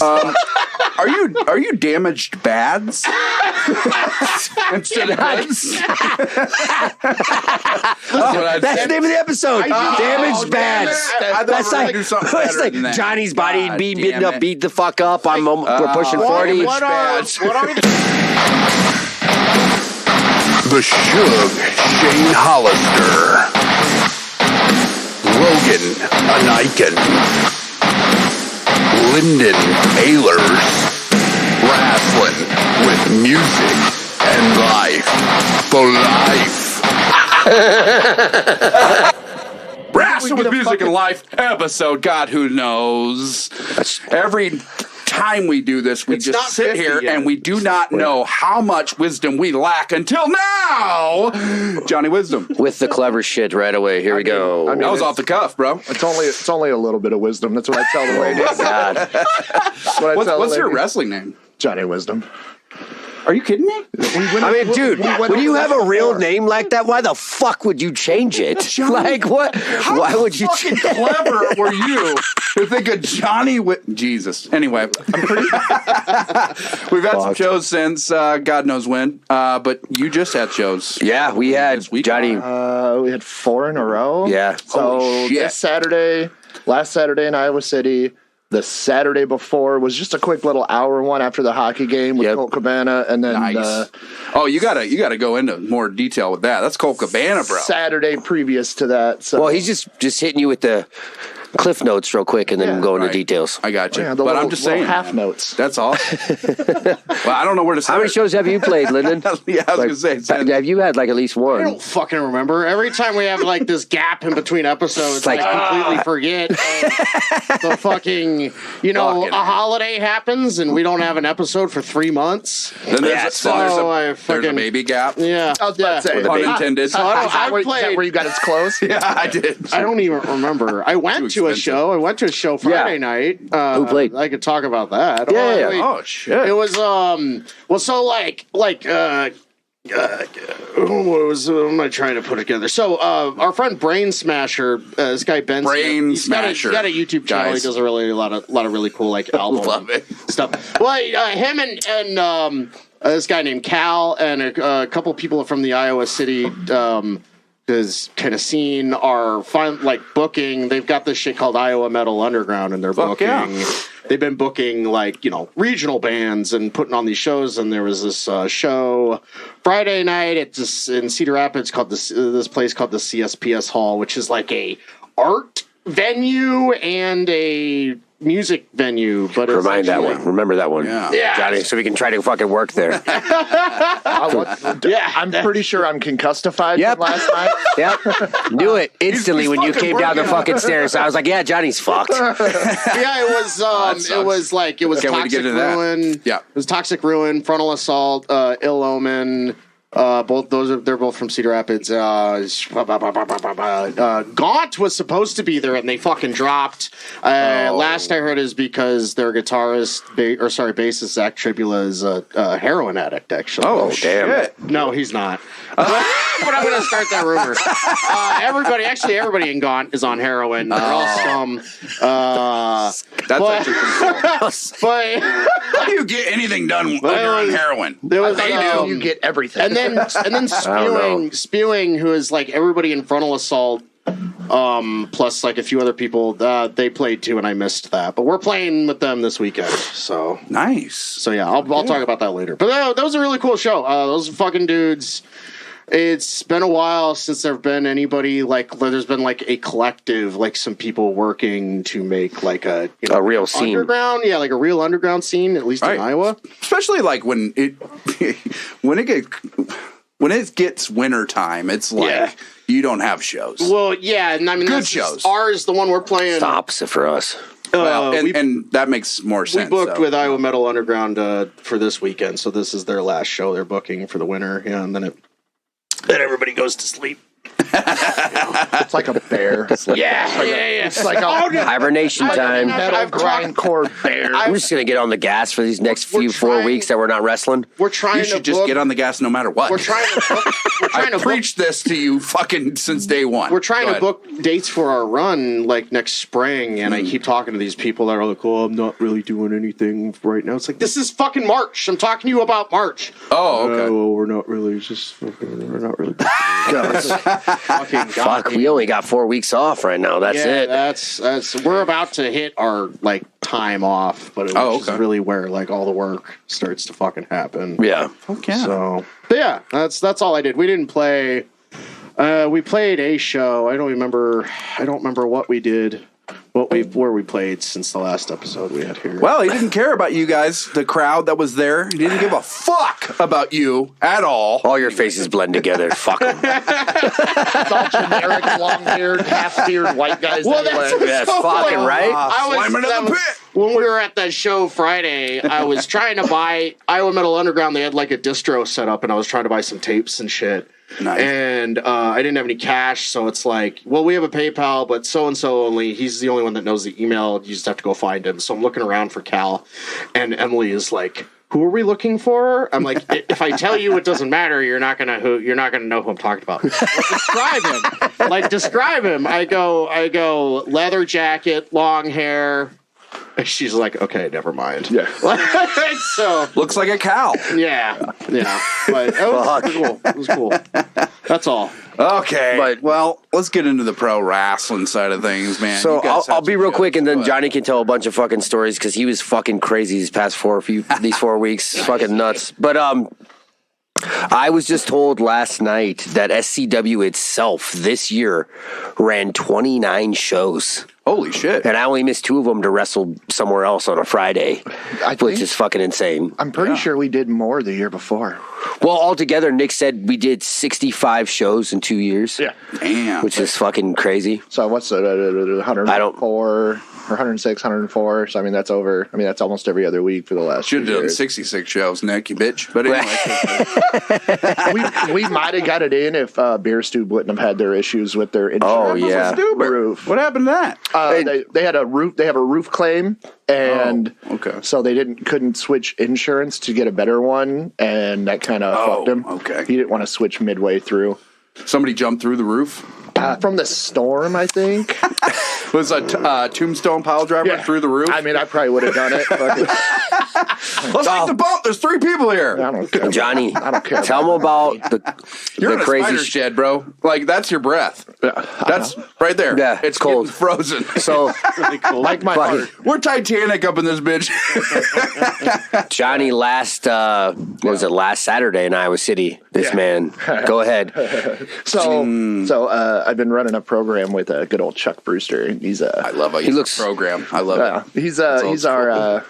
Are you damaged bads instead of goods? That's the name of the episode. Damaged bads. That's like, it's like Johnny's body beaten up, beat the fuck up. We're pushing 40. What are The Shug, Shane Hollister. Logan, Ineichen. Lyndon, Ehlers. Wrastlin with music and life. For life. Wrestling with music and life episode. God, who knows? Every time we do this, we just sit here and we do not know how much wisdom we lack until now. Johnny Wisdom. With the clever shit right away. Here we go. I mean, that was off the cuff, bro. It's only a little bit of wisdom. That's what I tell the ladies. What's your wrestling name? Johnny Wisdom. Are you kidding me? I mean, dude, when you have a real name like that, why the fuck would you change it? Johnny, like, what? Why would you change it? How clever were you to think of Johnny Jesus. Anyway, I'm pretty... We've had some shows since God knows when, but you just had shows. Yeah, we had Johnny. We had 4 in a row. Yeah. So this Saturday, last Saturday in Iowa City, the Saturday before was just a quick little hour one after the hockey game with Colt Cabana, and then you gotta go into more detail with that. That's Colt Cabana, bro. Saturday previous to that. So. Well, he's just hitting you with the cliff notes real quick, and then go into details. I got you. Yeah, but I'm just saying, half notes. That's awesome. Well, I don't know where to start. How many shows have you played, Lyndon? Yeah, I was gonna say. Have you had like at least one? I don't fucking remember. Every time we have like this gap in between episodes, I completely forget. The fucking, a holiday happens and we don't have an episode for 3 months. Then there's a baby gap. Yeah, I was about to say, unintended. So I played where you got its clothes. Yeah, I did. I don't even remember. I went to a show Friday night. Who played? I could talk about that. Yeah. Oh shit. It was what am I trying to put together? So our friend Brain Smasher, this guy Ben Smasher, he's got a YouTube channel. He does a lot of really cool like album stuff. Well, him and this guy named Cal and a couple people from the Iowa City this kind of scene are booking. They've got this shit called Iowa Metal Underground, and they're booking. Yeah. They've been booking regional bands and putting on these shows. And there was this show Friday night in Cedar Rapids called this place called the CSPS Hall, which is like a art venue and a music venue, but remember that one, yeah, Johnny, so we can try to fucking work there. I'm pretty sure I'm concussified from last night. Yep, knew it instantly when you came down the fucking stairs. I was like, yeah, Johnny's fucked. Yeah, it was Toxic Ruin. Yeah, it was Toxic Ruin, Frontal Assault, Ill Omen. They're both from Cedar Rapids. Gaunt was supposed to be there and they fucking dropped. Last I heard is because their bassist Zach Tribula is a heroin addict. Actually, damn. No, he's not. But I'm going to start that rumor. Everybody in Gaunt is on heroin. They're all scum. That's actually pretty cool. But how do you get anything done when you're on heroin? You get everything. And then spewing, who is like everybody in Frontal Assault, plus like a few other people. They played too, and I missed that. But we're playing with them this weekend. So nice. So yeah, I'll talk about that later. But that was a really cool show. Those fucking dudes. It's been a while since there've been anybody there's been like a collective, like some people working to make like a real scene underground, like a real underground scene, at least in Iowa. Especially like when it gets winter time, it's like you don't have shows. Well, yeah, and I mean good shows. Ours, the one we're playing, it's the opposite for us. And that makes more sense. We booked with Iowa Metal Underground for this weekend, so this is their last show they're booking for the winter. Yeah, and then everybody goes to sleep. It's like a bear. It's like, It's like a hibernation time. metal grindcore bear. I'm just gonna get on the gas for these next 4 weeks that we're not wrestling. We're trying You should just get on the gas no matter what. We're trying I to preach this to you fucking since day one. We're trying to book dates for our run like next spring, and I keep talking to these people that are like, "Oh, I'm not really doing anything right now." It's like, this is fucking March. I'm talking to you about March. Oh, okay. Oh, we're not really. We're not really. Fuck, we only got 4 weeks off right now. That's it. That's we're about to hit our like time off, but which is really where like all the work starts to fucking happen. Yeah. Okay. So, but yeah, that's all I did. We didn't play. We played a show. I don't remember what we did. Where we played since the last episode we had here. Well, he didn't care about you guys, the crowd that was there. He didn't give a fuck about you at all. All your faces blend together. Fuck 'em. It's all generic, long-haired, half-beard white guys. Well, That's fucking right. When we were at that show Friday, I was trying to buy Iowa Metal Underground. They had like a distro set up, and I was trying to buy some tapes and shit. Nice. And I didn't have any cash, so it's like, well, we have a PayPal, but so-and-so only, he's the only one that knows the email. You just have to go find him. So I'm looking around for Cal, and Emily is like, who are we looking for? I'm like, if I tell you it doesn't matter, you're not gonna know who I'm talking about. Well, describe him. I go, leather jacket, long hair. She's like, okay, never mind. Yeah. So looks like a cow. Yeah. But it was cool. That's all. Okay. But well, let's get into the pro wrestling side of things, man. So I'll be real quick, and then Johnny can tell a bunch of fucking stories because he was fucking crazy these past 4 weeks, fucking nuts. But I was just told last night that SCW itself this year ran 29 shows. Holy shit. And I only missed 2 of them to wrestle somewhere else on a Friday, which is fucking insane. I'm pretty sure we did more the year before. Well, altogether, Nick said we did 65 shows in 2 years. Yeah. Damn. Which is fucking crazy. So what's it, 104 or 106, 104? So, I mean, that's almost every other week for the last Should have 2 done years. 66 shows, Nick, you bitch. But anyway. we might have got it in if Beer Stew wouldn't have had their issues with their insurance. Oh, yeah. Roof. What happened to that? They had a roof. They have a roof claim, and okay. So they couldn't switch insurance to get a better one, and that kind of fucked him. Okay. He didn't want to switch midway through. Somebody jumped through the roof? From the storm, I think. Was a tombstone pile driver through the roof? I mean, I probably would have done it. Let's take the bump. There's 3 people here. I don't care. Johnny, I don't care. tell them about You're the in a crazy spider shed, bro. Like, that's your breath. That's right there. Yeah, it's cold. getting frozen. So, Really cool. Like my heart. We're Titanic up in this bitch. Johnny, last Saturday in Iowa City? This man. Go ahead. So I've been running a program with a good old Chuck Brewster. He's I love it. He looks program. I love it. He's our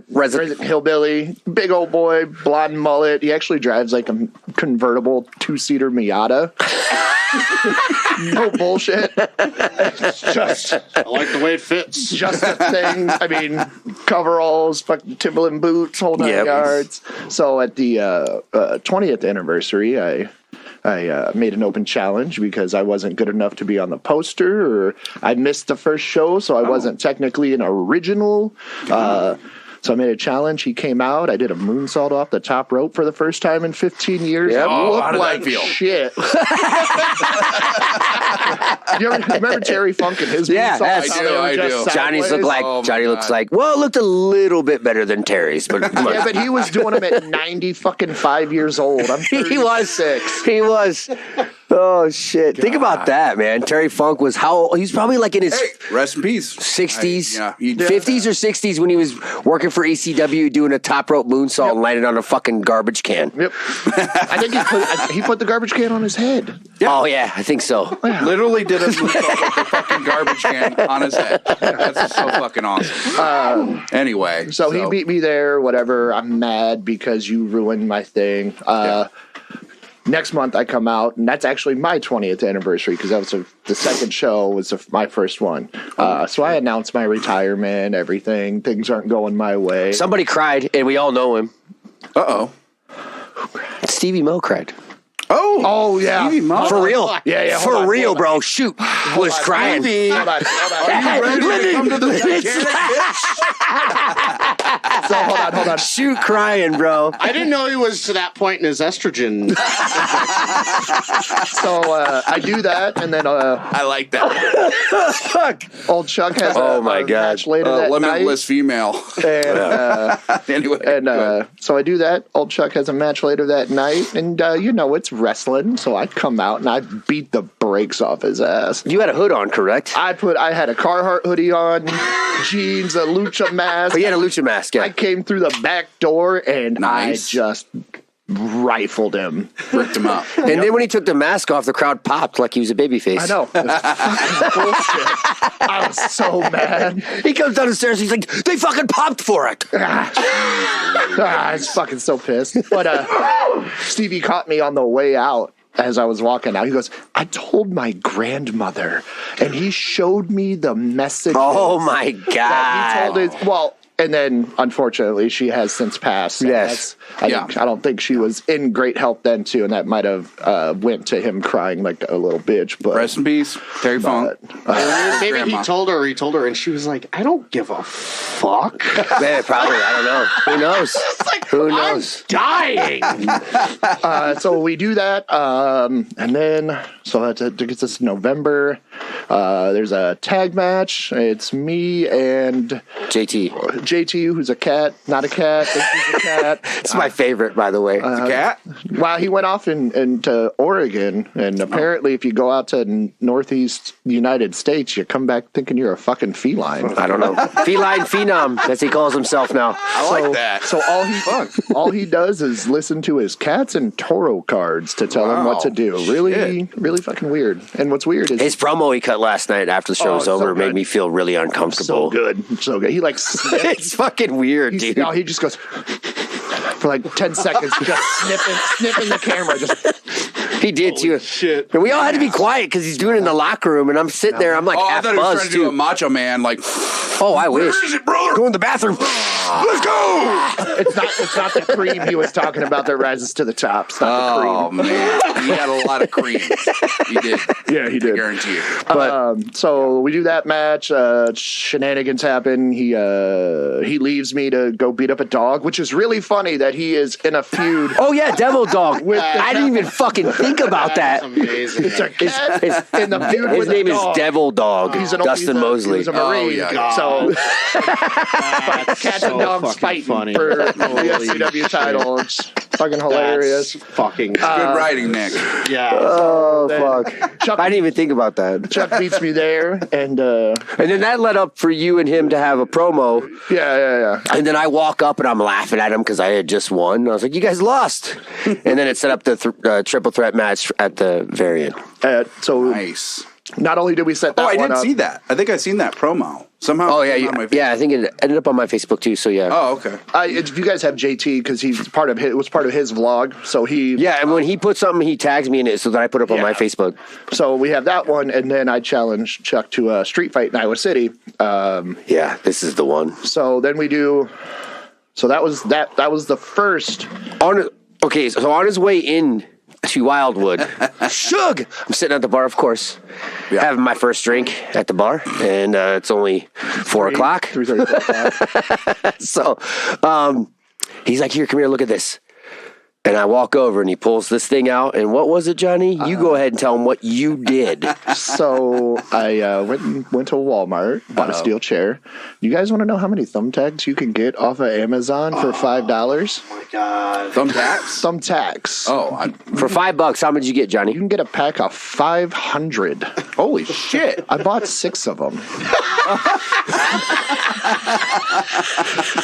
resident hillbilly, big old boy, blonde mullet. He actually drives like a convertible 2-seater Miata. No bullshit. It's just I like the way it fits. just a thing. I mean, coveralls, fucking Timberland boots, whole 9 yards. So at the 20th anniversary, I made an open challenge because I wasn't good enough to be on the poster, or I missed the first show, so I wasn't technically an original. So I made a challenge. He came out. I did a moonsault off the top rope for the first time in 15 years. Yep. Oh, Looked how did like that feel? shit. You remember Terry Funk and his Yeah, moonsaults? I do. Johnny's look like Oh, my Johnny looks God. like. Well, it looked a little bit better than Terry's, but come on. Yeah, but he was doing them at 95 years old. I'm He was 36. He was. Oh shit! Think about that, man. Terry Funk was how old? He's probably like in his Rest in peace. 60s, Yeah. 50s or 60s when he was working for ECW doing a top rope moonsault and landed on a fucking garbage can. Yep. I think he put the garbage can on his head. Oh yeah, I think so. Literally did a moonsault with a fucking garbage can on his head. That's so fucking awesome. Anyway. So he beat me there, whatever. I'm mad because you ruined my thing. Next month I come out, and that's actually my 20th anniversary because that was the second show was my first one. So I announced my retirement, everything. Things aren't going my way. Somebody cried, and we all know him. Uh-oh. Stevie Mo cried. Oh, Oh, yeah. Stevie Mo. For real. Yeah, hold For on, real, hold on. bro. Shoot. Was crying. Stevie. Hold on. Are you ready to come to the Titanic, bitch? So, hold on. Shoot crying, bro. I didn't know he was to that point in his estrogen. So, I do that, and then I like that. old Shug has Oh, a my God. match later that Limitless female. night. And, Anyway. And so I do that. Old Chuck has a match later that night, and it's wrestling. So I come out and I beat the brakes off his ass. You had a hood on, correct? I had a Carhartt hoodie on, jeans, a lucha mask. But you had a lucha mask, yeah. I came through the back door and Nice. I just rifled him. Ripped him up. And then when he took the mask off, the crowd popped like he was a babyface. I know. It was fucking bullshit. I was so mad. He comes down the stairs, he's like, they fucking popped for it. I was fucking so pissed. But Stevie caught me on the way out as I was walking out. He goes, I told my grandmother, and he showed me the message. Oh, my He God. told his, and then unfortunately she has since passed. So Yes. I don't think she was in great health then too, and that might have went to him crying like a little bitch. But Rest in peace, Terry Funk. Maybe Grandma. he told her, and she was like, I don't give a fuck. Man, probably. I don't know. Who knows? Who knows? Dying. so we do that, and then that gets us to November. There's a tag match. It's me and JT, who's a cat, not a cat. Thinks he's a cat. It's my favorite, by the way. The cat? Well, he went off into Oregon, and apparently, if you go out to Northeast United States, you come back thinking you're a fucking feline. I don't know. Feline phenom, as he calls himself now. I like that. So all he does is listen to his cats and Toro cards to tell him what to do. Really, really fucking weird. And what's weird is His promo he cut last night after the show was so over good. made me feel really uncomfortable. so good. He like It's fucking weird, dude. he just goes for like 10 seconds, just sniffing the camera. He did too. Shit. And we all had to be quiet because he's doing it in the locker room, and I'm sitting there. I'm like I half thought he was trying buzzed to do a too. Macho Man, like, Oh, I wish. where is it, brother? Go in the bathroom. Let's go! It's not the cream he was talking about that rises to the top. It's not Oh, the cream. man. He had a lot of cream. He did. Yeah, he did. I guarantee you. So we do that match. Shenanigans happen. He leaves me to go beat up a dog, which is really funny that he is in a feud. Oh yeah, Devil Dog. With the I didn't even fucking think about that. That's amazing. It's a cat in the feud His with name a is dog. Devil Dog. Dustin Mosley. He's a Marine. Oh, yeah. So That's cats so and dogs fucking fighting funny. for the Holy SCW shit. title. It's fucking hilarious. That's fucking Good writing, Nick. yeah. Oh fuck! Chuck, I didn't even think about that. Chuck beats me there, and And then that led up for you and him to have a promo. yeah. And then I walk up and I'm laughing at him because I had just won. I was like, "You guys lost." And then it set up the triple threat match at the very end. So Nice. not only did we set that Oh, I one did up, see that. I think I seen that promo. Somehow. Oh it yeah, came on my yeah. I think it ended up on my Facebook too. So yeah. Oh, okay. if you guys have JT, because he's part of it was part of his vlog, so he Yeah, and when he puts something, he tags me in it so that I put it up on my Facebook. So we have that one, and then I challenged Chuck to a street fight in Iowa City. Yeah, this is the one. So then we do. So that was the first. Okay, so on his way in to Wildwood, Shug. I'm sitting at the bar, of course, having my first drink at the bar, and it's only 4 o'clock. 3:30. So he's like, "Here, come here, look at this." And I walk over, and he pulls this thing out. And what was it, Johnny? You go ahead and tell him what you did. So I went to Walmart, bought a steel chair. You guys want to know how many thumbtacks you can get off of Amazon for $5? my God. Thumbtacks? Thumbtacks. Oh, For $5, how much did you get, Johnny? You can get a pack of 500. holy shit. I bought 6 of them.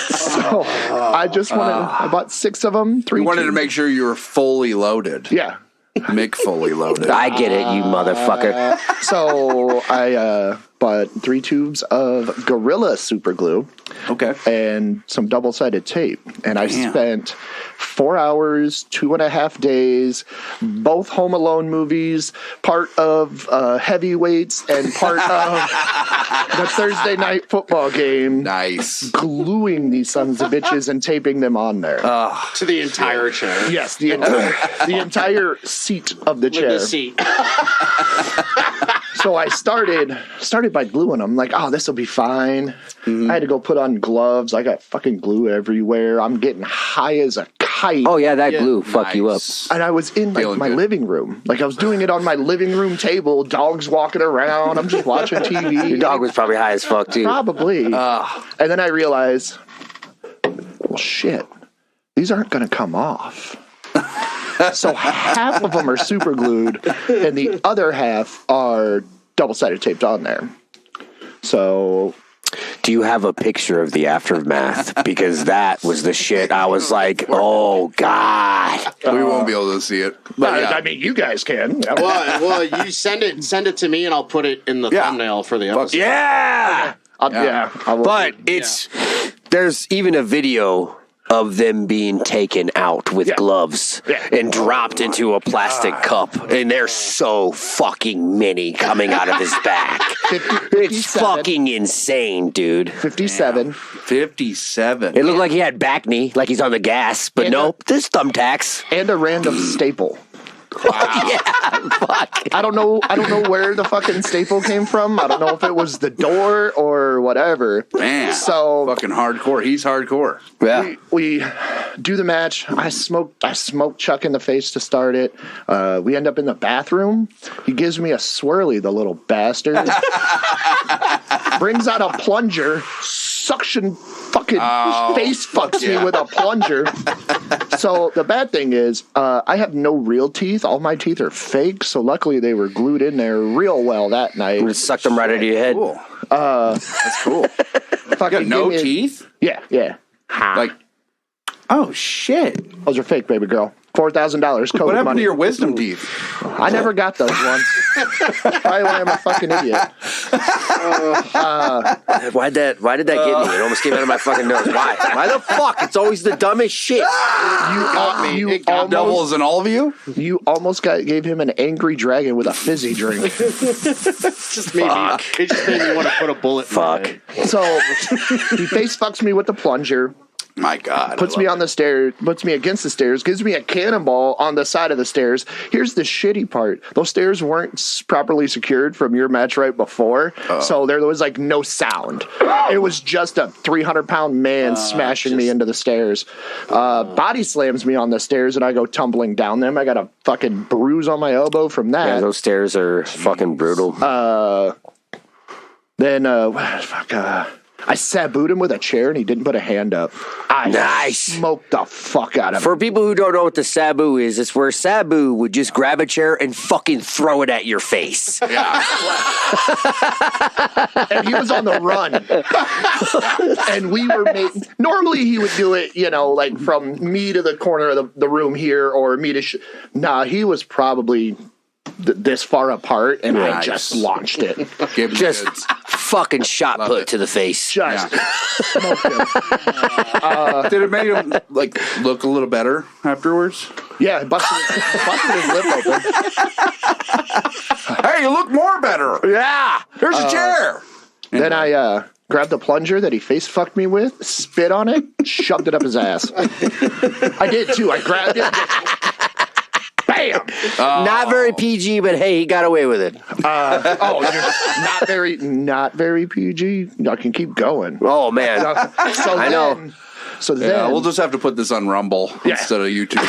So I bought 6 of them. 3 You wanted to make sure you were fully loaded. Yeah. Mick fully loaded. I get it, you motherfucker. So I bought 3 tubes of Gorilla Super Glue Okay. and some double-sided tape. And I Damn. spent 4 hours, 2.5 days, both Home Alone movies, part of Heavyweights, and part of the Thursday night football game. Nice. Gluing these sons of bitches and taping them on there. To the entire chair. Yes, the entire seat of the chair. The seat. So I started by gluing them. Like, oh, this will be fine. I had to go put on gloves. I got fucking glue everywhere. I'm getting high as a kite. Oh yeah, that glue fuck you up. And I was in like my living room. Like I was doing it on my living room table. Dogs walking around. I'm just watching TV. Your dog was probably high as fuck too. Probably. And then I realized, well, shit, these aren't going to come off. So half of them are super glued, and the other half are double-sided taped on there. So, do you have a picture of the aftermath? Because that was the shit. I was like, oh God. We won't be able to see it. But I mean, you guys can. Well, you send it to me, and I'll put it in the thumbnail for the episode. Yeah. I will. But there's even a video of them being taken out with gloves and dropped into a plastic cup, and there's so fucking many coming out of his back. It's fucking insane, dude. 57. 57. It looked like he had back knee, like he's on the gas, but nope, there's thumbtacks. And a random staple. Wow. Yeah, fuck. I don't know where the fucking staple came from. I don't know if it was the door or whatever. Man, so fucking hardcore. He's hardcore. Yeah. We do the match. I smoke Chuck in the face to start it. We end up in the bathroom. He gives me a swirly, the little bastard. Brings out a plunger, suction fucking face fucks me with a plunger. So the bad thing is, I have no real teeth. All my teeth are fake. So luckily they were glued in there real well that night. We sucked them right out of your head. Cool. That's cool. You got no teeth? Yeah. Like, oh shit. Those are fake, baby girl. $4,000 COVID What happened money. to your wisdom teeth? I never got those ones. Probably why I'm a fucking idiot. Why did that get me? It almost came out of my fucking nose. Why the fuck? It's always the dumbest shit. You Doubles in all of you? You almost gave him an angry dragon with a fizzy drink. It just made me want to put a bullet. Fuck. So he face fucks me with the plunger. My God. Puts me on the stairs, puts me against the stairs, gives me a cannonball on the side of the stairs. Here's the shitty part. Those stairs weren't properly secured from your match right before, so there was like no sound. It was just a 300-pound man smashing me into the stairs. Body slams me on the stairs, and I go tumbling down them. I got a fucking bruise on my elbow from that. Yeah, those stairs are fucking brutal. Then, I sabooed him with a chair, and he didn't put a hand up. I smoked the fuck out of him. For people who don't know what the Sabu is, it's where Sabu would just grab a chair and fucking throw it at your face. Yeah. And he was on the run. And we were normally he would do it, like from me to the corner of the room here, or me to he was probably this far apart, and I just launched it. Just fucking shot put to the face. Just smoked him. Did it make him look a little better afterwards? Yeah, busted his lip open. Hey, you look more better. Yeah. Here's a chair. Then I grabbed the plunger that he face fucked me with, spit on it, shoved it up his ass. I did too. I grabbed it. Bam! Not very PG, but hey, he got away with it. Not very PG. I can keep going. Oh man, I know. So then we'll just have to put this on Rumble instead of YouTube.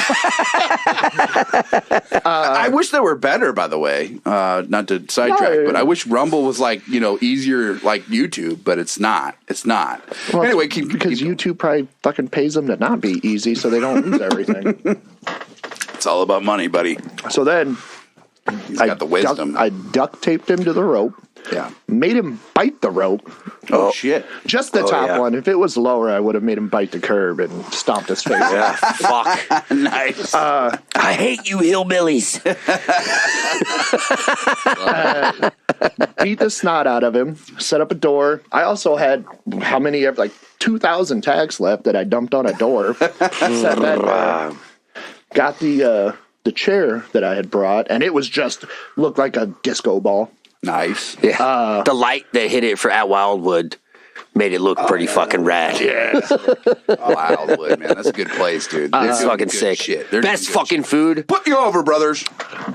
I wish they were better, by the way. Not to sidetrack, but I wish Rumble was easier like YouTube, but it's not. It's not. Well, anyway, because YouTube probably fucking pays them to not be easy, so they don't lose everything. It's all about money, buddy. So then He's got the wisdom. I duct taped him to the rope. Yeah. Made him bite the rope. Oh, shit. Just the top one. If it was lower, I would have made him bite the curb and stomped his face. Yeah, fuck. Nice. I hate you hillbillies. Beat the snot out of him. Set up a door. I also had 2,000 tacks left that I dumped on a door. Set that down. Got the chair that I had brought, and it was just looked like a disco ball. Nice. Yeah. The light that hit it at Wildwood made it look pretty fucking rad. Yeah. Wildwood, man. That's a good place, dude. It's fucking sick. Shit. Best fucking food. Put you over, brothers.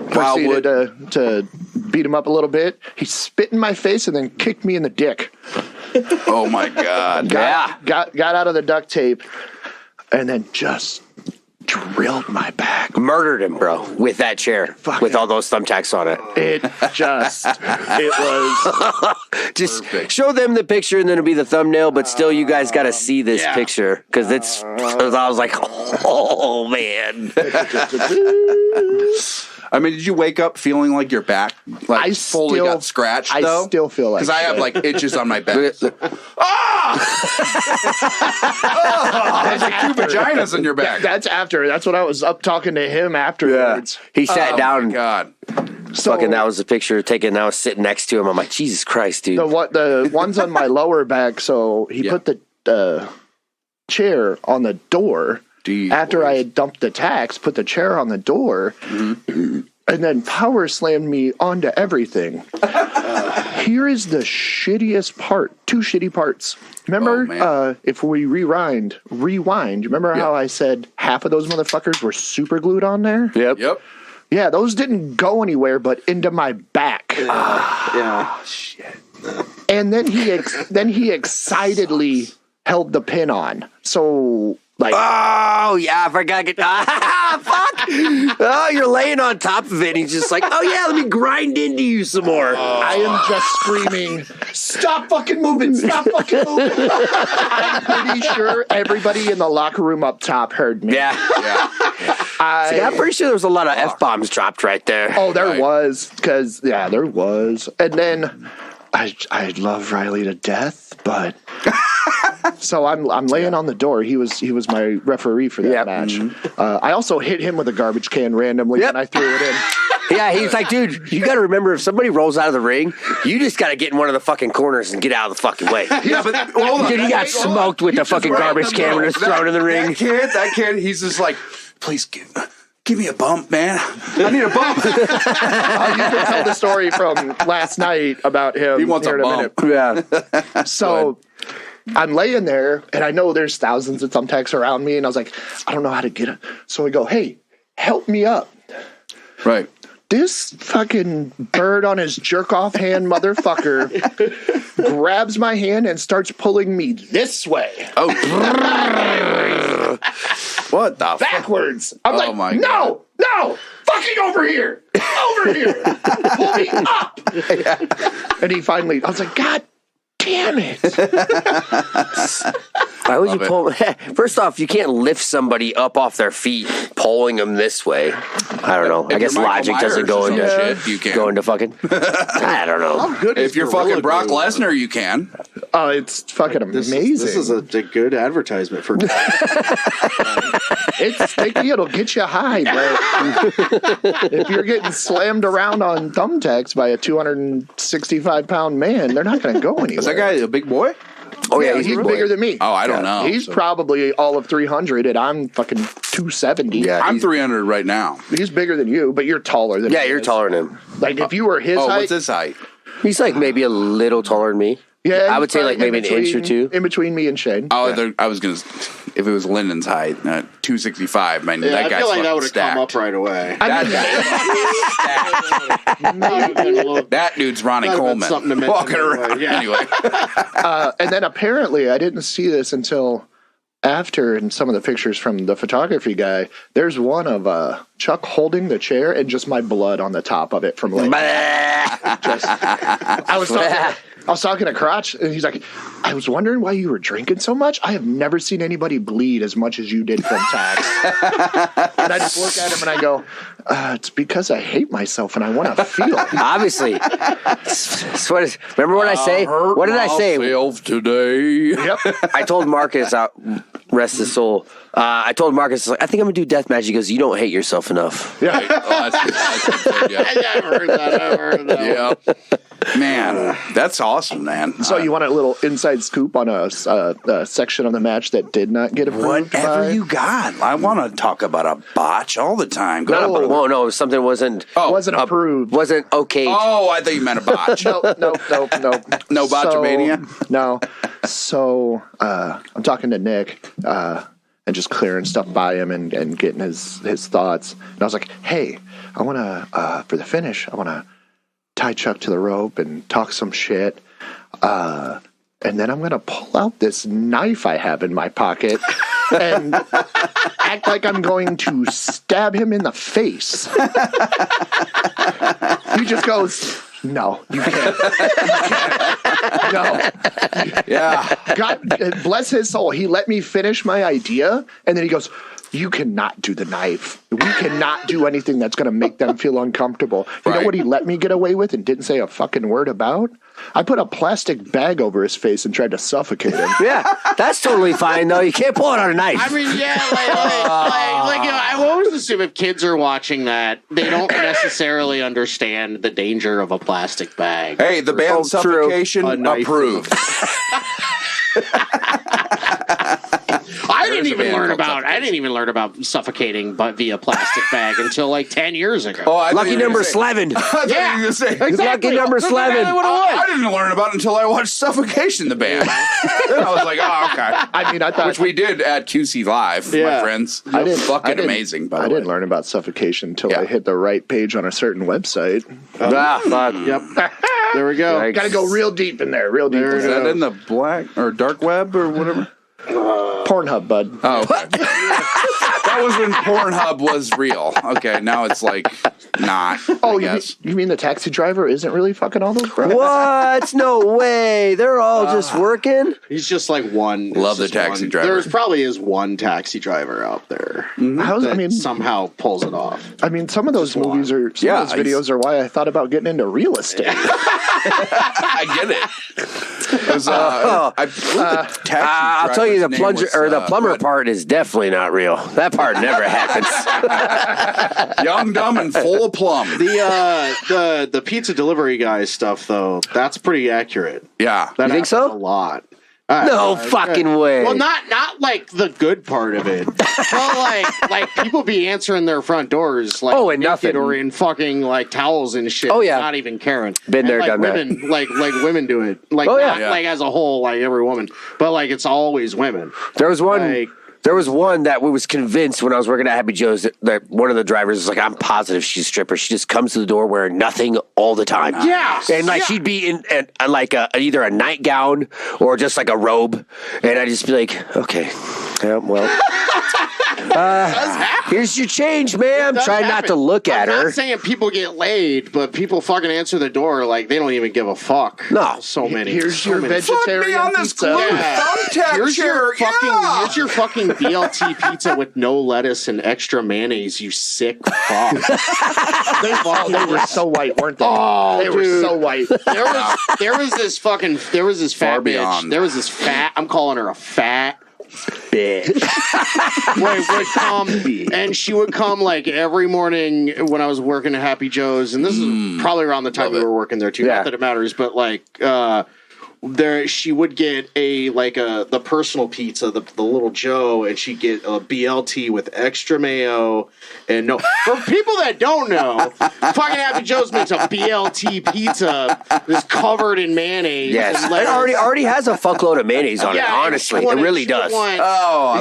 Proceeded to beat him up a little bit. He spit in my face and then kicked me in the dick. Oh, my God. Got out of the duct tape and then just drilled my back. Murdered him, bro, with that chair. With all those thumbtacks on it. It was just perfect. Show them the picture and then it'll be the thumbnail, but still you guys got to see this picture because I was like, oh, man. I mean, did you wake up feeling like your back fully got scratched, though? I still feel like because I have like itches on my back. There's like 2 vaginas in your back. That's after. That's when I was up talking to him afterwards. He sat down. My God. So Fucking, that was the picture taken. I was sitting next to him. I'm like, Jesus Christ, dude. The ones on my lower back. So he put the chair on the door. After I had dumped the tacks, put the chair on the door, and then power slammed me onto everything. Here is the shittiest part. 2 shitty parts. Remember, if we rewind, remember how I said half of those motherfuckers were super glued on there? Yep. Yeah, those didn't go anywhere but into my back. Shit. And then he excitedly held the pin on. So... oh, yeah, I forgot to get... fuck! Oh, you're laying on top of it, and he's just like, oh, yeah, let me grind into you some more. I am just screaming, stop fucking moving, stop fucking moving. I'm pretty sure everybody in the locker room up top heard me. Yeah. I'm pretty sure there was a lot of F-bombs dropped right there. Oh, there was. Because, there was. And then... I love Riley to death, but so I'm laying on the door. He was my referee for that match. Mm-hmm. I also hit him with a garbage can randomly, and I threw it in. Yeah, he's like, dude, you got to remember if somebody rolls out of the ring, you just got to get in one of the fucking corners and get out of the fucking way. Yeah, but hold on. Dude, he got smoked with the fucking garbage can when it's thrown in the ring. That kid, he's just like, please give me a bump, man. I need a bump. You can tell the story from last night about him. He wants a bump. Yeah. So I'm laying there, and I know there's thousands of thumbtacks around me, and I was like, I don't know how to get it. So I go, hey, help me up. Right. This fucking bird on his jerk-off hand motherfucker grabs my hand and starts pulling me this way. Oh. What the backwards. I'm like, my no, fucking over here. Pull me up. And he finally, I was like, God damn it. Why would you pull? First off, you can't lift somebody up off their feet, pulling them this way. I don't know. I guess logic doesn't go into shit. You can go into fucking. I don't know. If you're fucking Brock Lesnar, you can. Oh, it's fucking amazing. This is a good advertisement for. It's sticky. It'll get you high, but if you're getting slammed around on thumbtacks by a 265-pound man, they're not going to go anywhere. Is that guy a big boy? Oh, yeah, he's bigger than me. Oh, I don't know. He's probably all of 300, and I'm fucking 270. Yeah, I'm 300 right now. He's bigger than you, but you're taller than him. Yeah, you're taller than him. Like, if you were his height... what's his height? He's like maybe a little taller than me. Yeah, I would say like maybe an inch or two. In between me and Shane. Oh, I was going to... If it was Lyndon's height, 265, man, that guy's I feel like that would have stacked. come up right away. That dude's Ronnie Coleman. Walking around. Yeah. Anyway. And then apparently, I didn't see this until after in some of the pictures from the photography guy. There's one of Chuck holding the chair and just my blood on the top of it from like... I was talking to Crotch, and he's like, I was wondering why you were drinking so much. I have never seen anybody bleed as much as you did from tax. And I just look at him and I go, it's because I hate myself and I want to feel it. Obviously. Remember what I say? What did I say? Today. Yep. I told Marcus Rest his soul. I told Marcus, I think I'm gonna do deathmatch. He goes, "You don't hate yourself enough." Yeah. Right? Oh, that's good, yeah. I've heard that. Yeah. Man, that's awesome, man. So you want a little inside scoop on a section of the match that did not get approved? Whatever you got. I want to talk about a botch all the time. No, something wasn't. Wasn't approved. Wasn't okay. Oh, I thought you meant a botch. No. No botchamania? So, no. So I'm talking to Nick and just clearing stuff by him and getting his thoughts. And I was like, hey, I want to, for the finish, I want to tie Chuck to the rope and talk some shit. And then I'm going to pull out this knife I have in my pocket and act like I'm going to stab him in the face. He just goes, no, you can't. No. Yeah. God bless his soul. He let me finish my idea, and then he goes, you cannot do the knife. We cannot do anything that's going to make them feel uncomfortable. You know what he let me get away with and didn't say a fucking word about? I put a plastic bag over his face and tried to suffocate him. Yeah, that's totally fine, though. You can't pull it on a knife. I mean, yeah, like you know, I always assume if kids are watching that, they don't necessarily understand the danger of a plastic bag. Hey, the band Suffocation approved. I didn't even learn about suffocating but via plastic bag until like 10 years ago. Oh, lucky number 11. Yeah, exactly. Lucky number 11. I didn't learn about it until I watched Suffocation, the band. Then I was like, oh, okay. I mean, I thought, which we did at QC Live, my friends. Fucking amazing, by the way. I didn't learn about suffocation until I hit the right page on a certain website. Fuck. Yep. There we go. Got to go real deep in there. Real deep. Is that in the black or dark web or whatever? Pornhub, bud. Oh, okay. That was when Pornhub was real. Okay, now it's like not. Oh, you mean the taxi driver isn't really fucking all those bros? What? No way. They're all just working? He's just like one. Love the taxi driver. There's probably is one taxi driver out there. Somehow pulls it off. I mean, some of those movies are, some of those videos are why I thought about getting into real estate. I get it. I'll tell you, the plunger or the plumber part is definitely not real. That part never happens. Young, dumb, and full of plum. The pizza delivery guy stuff though, that's pretty accurate. Yeah, that you think so? A lot. No fucking way. Well, not like the good part of it, but like people be answering their front doors like and nothing or in fucking like towels and shit. Oh yeah, not even caring. Been there, like done women, that. Like women do it. Like like as a whole, like every woman, but like it's always women. There was one. There was one that we was convinced when I was working at Happy Joe's that one of the drivers was like, I'm positive she's a stripper. She just comes to the door wearing nothing all the time. Yeah. And like she'd be in like either a nightgown or just like a robe. And I'd just be like, okay, yeah, well. Here's your change, ma'am. Try not to look at her. I'm not saying people get laid, but people fucking answer the door like they don't even give a fuck. No. So many. Here's your vegetarian Fuck me on this glue thumbtack Here's your fucking Yeah. BLT pizza with no lettuce and extra mayonnaise, you sick fuck. They were so white, weren't they? Oh, they were so white. There was this fat bitch. There was this fat, I'm calling her a fat bitch. would come, and she would come like every morning when I was working at Happy Joe's, and this is probably around the time we were working there too. Yeah. Not that it matters, but like there she would get the personal pizza, the little Joe, and she'd get a BLT with extra mayo. And no, for people that don't know, fucking Happy Joe's makes a BLT pizza that's covered in mayonnaise. Yes, and it already has a fuckload of mayonnaise on it. Honestly, it really does.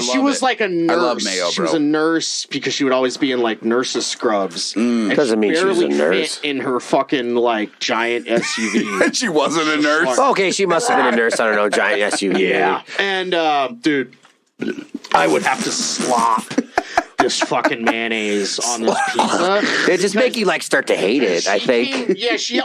She was like a nurse. I love mayo, she was a nurse because she would always be in like nurse's scrubs. And doesn't mean she was a nurse. Fit in her fucking like giant SUV. She wasn't a nurse. Okay, she must have been a nurse. I don't know, giant SUV. Yeah, and dude, I would have to slop this fucking mayonnaise on this pizza. It just make you like start to hate it. I think. She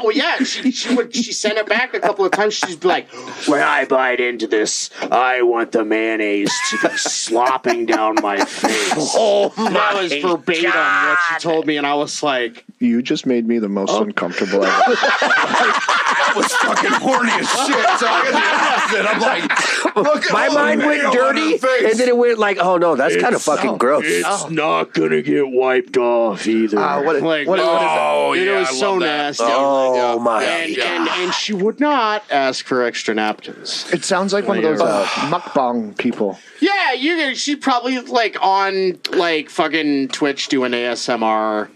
sent it back a couple of times. She'd be like, "When I bite into this, I want the mayonnaise to be slopping down my face." Oh my! That was verbatim what she told me, and I was like, You just made me the most uncomfortable ever. I was fucking horny as shit. So I got the opposite. I'm like, look at My all mind the went mayo on dirty, her face. and then it went like, oh no, that's kind of fucking gross. It's not gonna get wiped off either. What is Like, that? Oh, Dude, yeah, it was I so love that. nasty. Oh my! And she would not ask for extra napkins. It sounds like one of those mukbang people. Yeah, she probably like on like fucking Twitch doing ASMR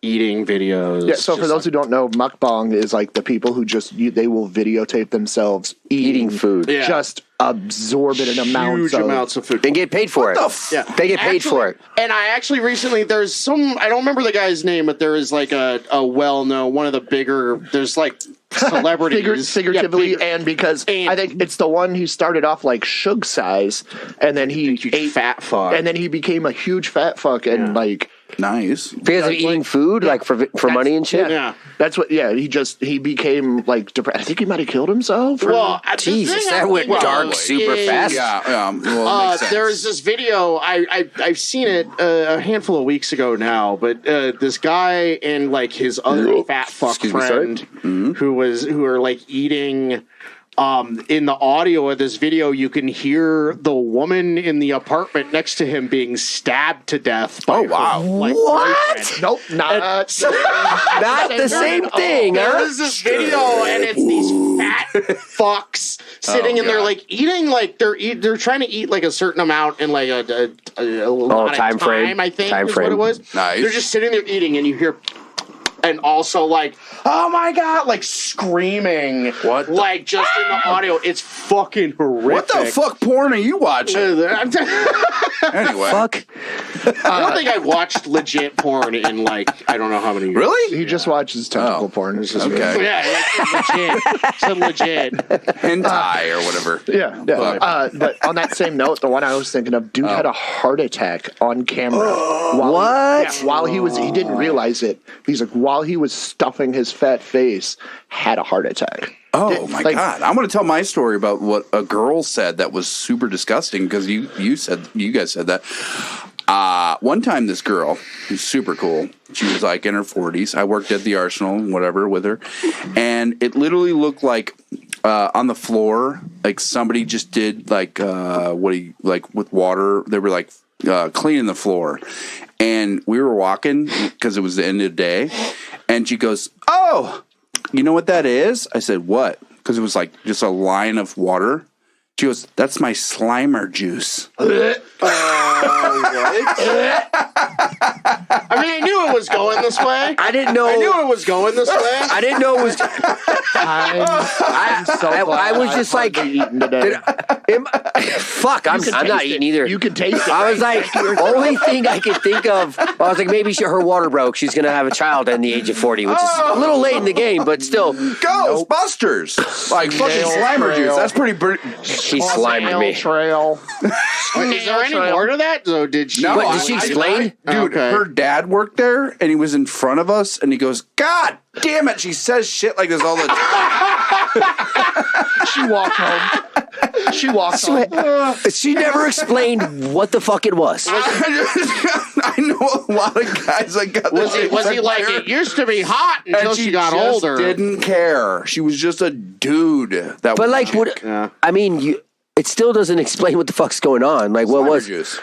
eating videos. Yeah, so for those who don't know, mukbang is like the people who they will videotape themselves Eating food. Yeah. just absorbent huge amounts of food. And get paid for it. Yeah. They get paid for it. And I actually recently, there's some, I don't remember the guy's name, but there is like a well-known, one of the bigger, there's like celebrities. figuratively, and because I think it's the one who started off like Shug size, and then he ate fat fuck. and then he became a huge fat fuck, and like Nice. Because of eating food, like for money and shit. Yeah. that's what. Yeah, he became like depressed. I think he might have killed himself. Well, Jesus, that went dark super fast. Yeah. Well, it makes sense. There's this video. I've seen it a handful of weeks ago now, but this guy and like his other fat fuck friend who are like eating. In the audio of this video, you can hear the woman in the apartment next to him being stabbed to death. By her, like, What? boyfriend. Nope, not. Not the same thing, There huh? is this video, and it's these fat fucks sitting in there, like eating, like they're trying to eat like a certain amount in like a lot time of frame. I think Time is frame. what it was. Nice. They're just sitting there eating, and you hear. And also, like, oh my god, like screaming. What the- Like, just in the audio. It's fucking horrific. What the fuck porn are you watching? I'm t- Anyway. Fuck. I don't think I've watched legit porn in, like, I don't know how many years. Really? He just watches tentacle porn. It's just Okay. Yeah, it's legit. Hentai or whatever. Yeah. But on that same note, the one I was thinking of, dude had a heart attack on camera. What? While he didn't realize it. He's like, while he was stuffing his fat face, had a heart attack. Oh my god! I'm going to tell my story about what a girl said that was super disgusting because you guys said that. One time, this girl who's super cool. She was like in her 40s. I worked at the Arsenal, whatever, with her, and it literally looked like on the floor, like somebody just did like with water. They were like cleaning the floor, and we were walking because it was the end of the day, and she goes, "Oh, you know what that is?" I said, "What?" Because it was like just a line of water. She goes, "That's my Slimer juice." I mean, I knew it was going this way. I didn't know. I knew it was going this way. I didn't know it was. I'm so glad I was just like, eating today. fuck, I'm not eating either. You can taste it. I was like, only thing I could think of, I was like, maybe her water broke. She's going to have a child at the age of 40, which is a little late in the game, but still. Ghostbusters! Like fucking Slimer juice. That's pretty. She slimed me. Trail. Is there any more to that? So did she? No, What, did she explain? Dude, Okay. her dad worked there, and he was in front of us, and he goes, "God damn it!" She says shit like this all the time. She walked home. She walked home. She never explained what the fuck it was. I know a lot of guys that got Was he like, it used to be hot until she got just older? Didn't care. She was just a dude. That. But like, I mean, it still doesn't explain what the fuck's going on. Like, what was? juice?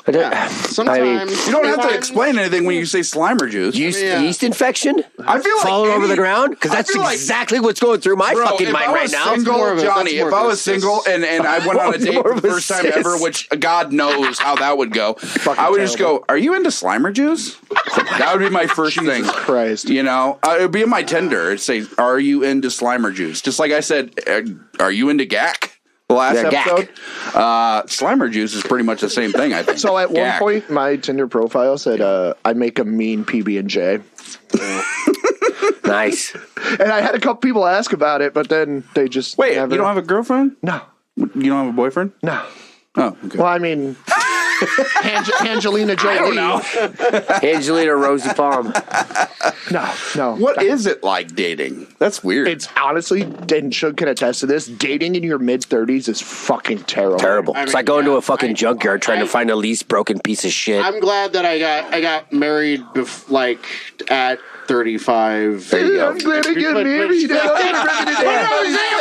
Sometimes You don't have to explain anything when you say Slimer juice. Yeast infection? I feel like Falling over the ground? Because that's exactly what's going through my fucking mind right now. Johnny, if I was single and I went on a date for the first time ever, which God knows how that would go, I would just go, "Are you into Slimer juice?" That would be my first thing. Christ. You know, it would be in my Tinder. It'd say, "Are you into Slimer juice?" Just like I said, "Are you into gack?" The last episode, Slimer juice is pretty much the same thing, I think. So at one Gack. point, my Tinder profile said, "I make a mean PB&J." Nice. And I had a couple people ask about it, but then they just Wait, never... you don't have a girlfriend? No, You don't have a boyfriend? no. Oh, okay. Well, I mean, Angelina Jolie. I don't know. Angelina Rosie Palm. No. What is it like dating? That's weird. It's honestly, and Shug can attest to this, dating in your mid-30s is fucking terrible. Terrible. I It's mean, like going to yeah, a fucking junkyard trying to find a least broken piece of shit. I'm glad that I got married at 35. There you go. I'm glad I got married.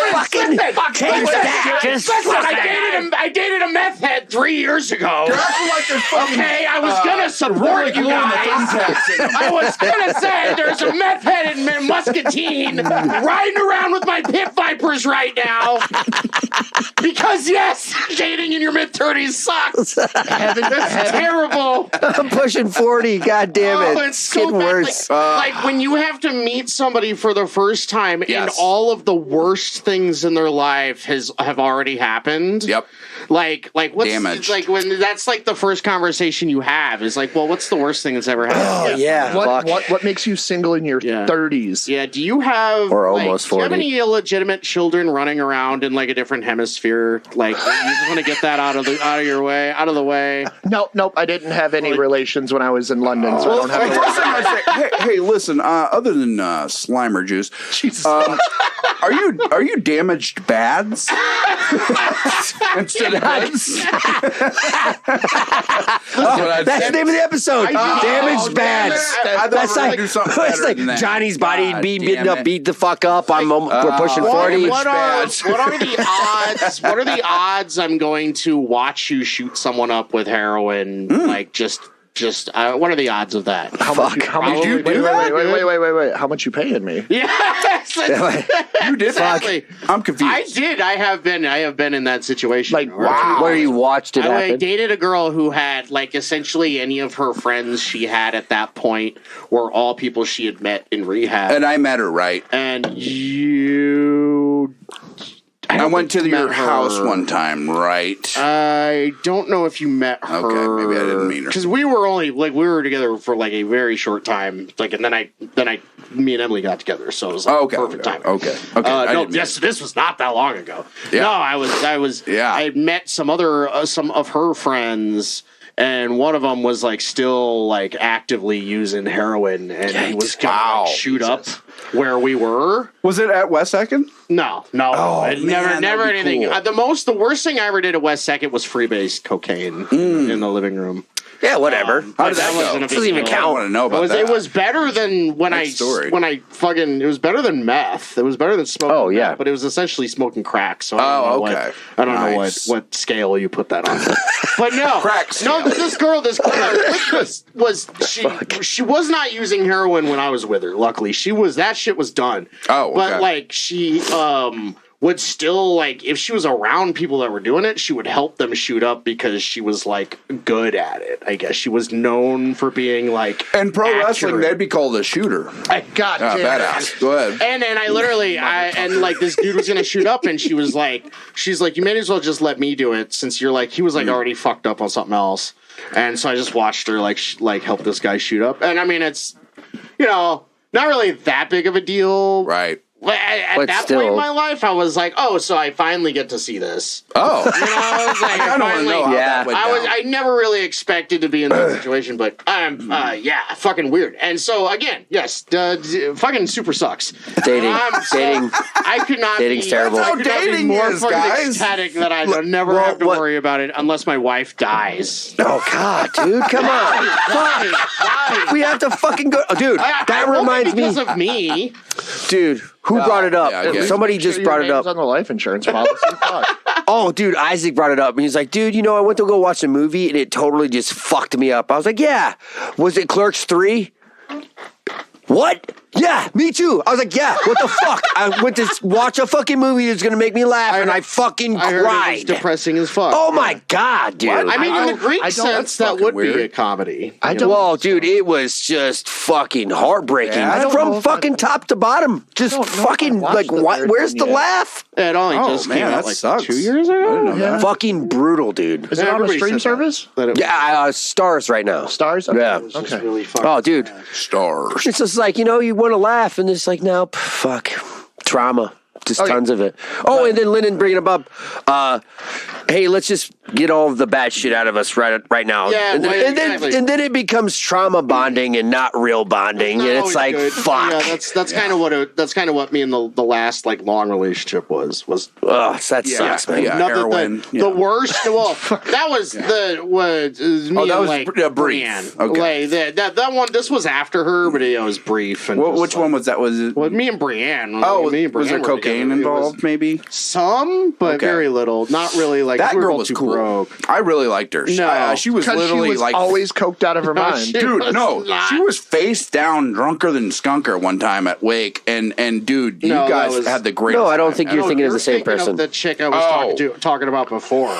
Fucking change that. Just I dated a meth head 3 years ago. Okay, I was gonna support you guys. I was gonna say there's a meth head in Muscatine riding around with my pit vipers right now. Because yes, dating in your mid-30s sucks. That's terrible. I'm pushing 40. God damn it. Oh, it's so getting bad. worse. Like when you have to meet somebody for the first time and all of the worst things in their life have already happened. Yep. Like what's damage. like when that's like the first conversation you have is like, well, what's the worst thing that's ever happened? Oh, yeah. What makes you single in your 30s? Yeah, do you have Or almost do you have 40. any illegitimate children running around in like a different hemisphere? Like you just want to get that out of the way. Nope. I didn't have any relations when I was in London, so I don't have to First thing I say, hey, listen. Other than Slimer juice, Jesus. are you damaged bads instead of heads? That's the name of the episode. Damaged Bads. That's like, it's like Johnny's body being beat the fuck up. We're pushing 40. What are the odds? What are the odds I'm going to watch you shoot someone up with heroin? Like just what are the odds of that? How much you do that? Wait. How much you paying me? Yes, You did exactly. I'm confused. I did. I have been in that situation. Like, wow. Where you watched it I happen. dated a girl who had like essentially any of her friends she had at that point were all people she had met in rehab. And I met her, right? And you. I went to your house one time, right? I don't know if you met her. Okay, maybe I didn't meet her. Because we were together for like a very short time. Like, and then me and Emily got together, so it was like perfect time. Okay. No, this was not that long ago. Yeah. No, I was. Yeah. I met some of her friends. And one of them was like still like actively using heroin, and he was gonna shoot up where we were. Was it at West Second? No. Never anything. Cool. The worst thing I ever did at West Second was freebase cococaine in the living room. Yeah, whatever. How did that go? Doesn't even count. I want to know about that. It was better than it was better than meth. It was better than smoking. Oh, yeah. Meth, but it was essentially smoking crack. So I don't know what scale you put that on. But no, crack scale. No, this girl she was not using heroin when I was with her. Luckily, that shit was done. Oh, okay. But like she would still, like, if she was around people that were doing it, she would help them shoot up because she was, like, good at it, I guess. She was known for being, like, in pro accurate. wrestling, they'd be called a shooter. God damn badass. Go ahead. And I literally, this dude was going to shoot up, and she's like, you may as well just let me do it, since you're, like, he was, like, already fucked up on something else. And so I just watched her, like help this guy shoot up. And, I mean, it's, not really that big of a deal. Right. At that point in my life, I was like, "Oh, so I finally get to see this." Oh, I was like, I don't want to know how that went down. I never really expected to be in that situation, but fucking weird. And so again, yes, fucking super sucks. Dating. I could not. Dating's terrible. I could not be Dating more is, fucking guys. ecstatic that I never have to worry about it unless my wife dies. Oh God, dude, come on! Why? We have to fucking go, dude. That reminds me, because of me. Dude. Who brought it up? Yeah, Somebody just brought it up. On the life insurance policy. Oh, dude, Isaac brought it up. And he's like, dude, I went to go watch a movie and it totally just fucked me up. I was like, yeah. Was it Clerks 3? What? Yeah, me too. I was like, yeah, what the fuck? I went to watch a fucking movie that's going to make me laugh, and I fucking I heard cried. it was depressing as fuck. Oh, my God, dude. I mean, in the Greek sense, that would weird. be a comedy. Well, dude, it was just fucking heartbreaking. Yeah, From fucking top to bottom. Just fucking, like, where's the laugh? It only just came out like sucks. 2 years ago. Yeah. Fucking brutal, dude. Is it on a Everybody stream said that. service? Yeah, Stars right now. Stars? Yeah. It was just Okay. really fucking Oh, dude. Stars. It's just like, you want to laugh, and it's like, no, fuck. Trauma. Just tons of it. Oh, and then Lyndon bringing him up. hey, let's just get all of the bad shit out of us right now. Yeah, and then it becomes trauma bonding and not real bonding, and it's like good. fuck. Yeah, that's kind of what me and the last like long relationship was. Oh, that sucks, man. Yeah, heroin. The worst. Well, that was me that was and, like, brief. Brienne. Okay. Like, that one. This was after her, but it was brief. And which one was that? Was it? Well, me and Brienne. Me and Brienne was there cocaine involved? Maybe some, but very little. Not really. Like that we girl was cool. Broke. I really liked her. No, she was literally like always coked out of her mind. Dude, no, she was face down, drunker than Skunker one time at Wake, and dude, you guys had the greatest. No, I don't think you're thinking of the same person. Of the chick I was talking about before.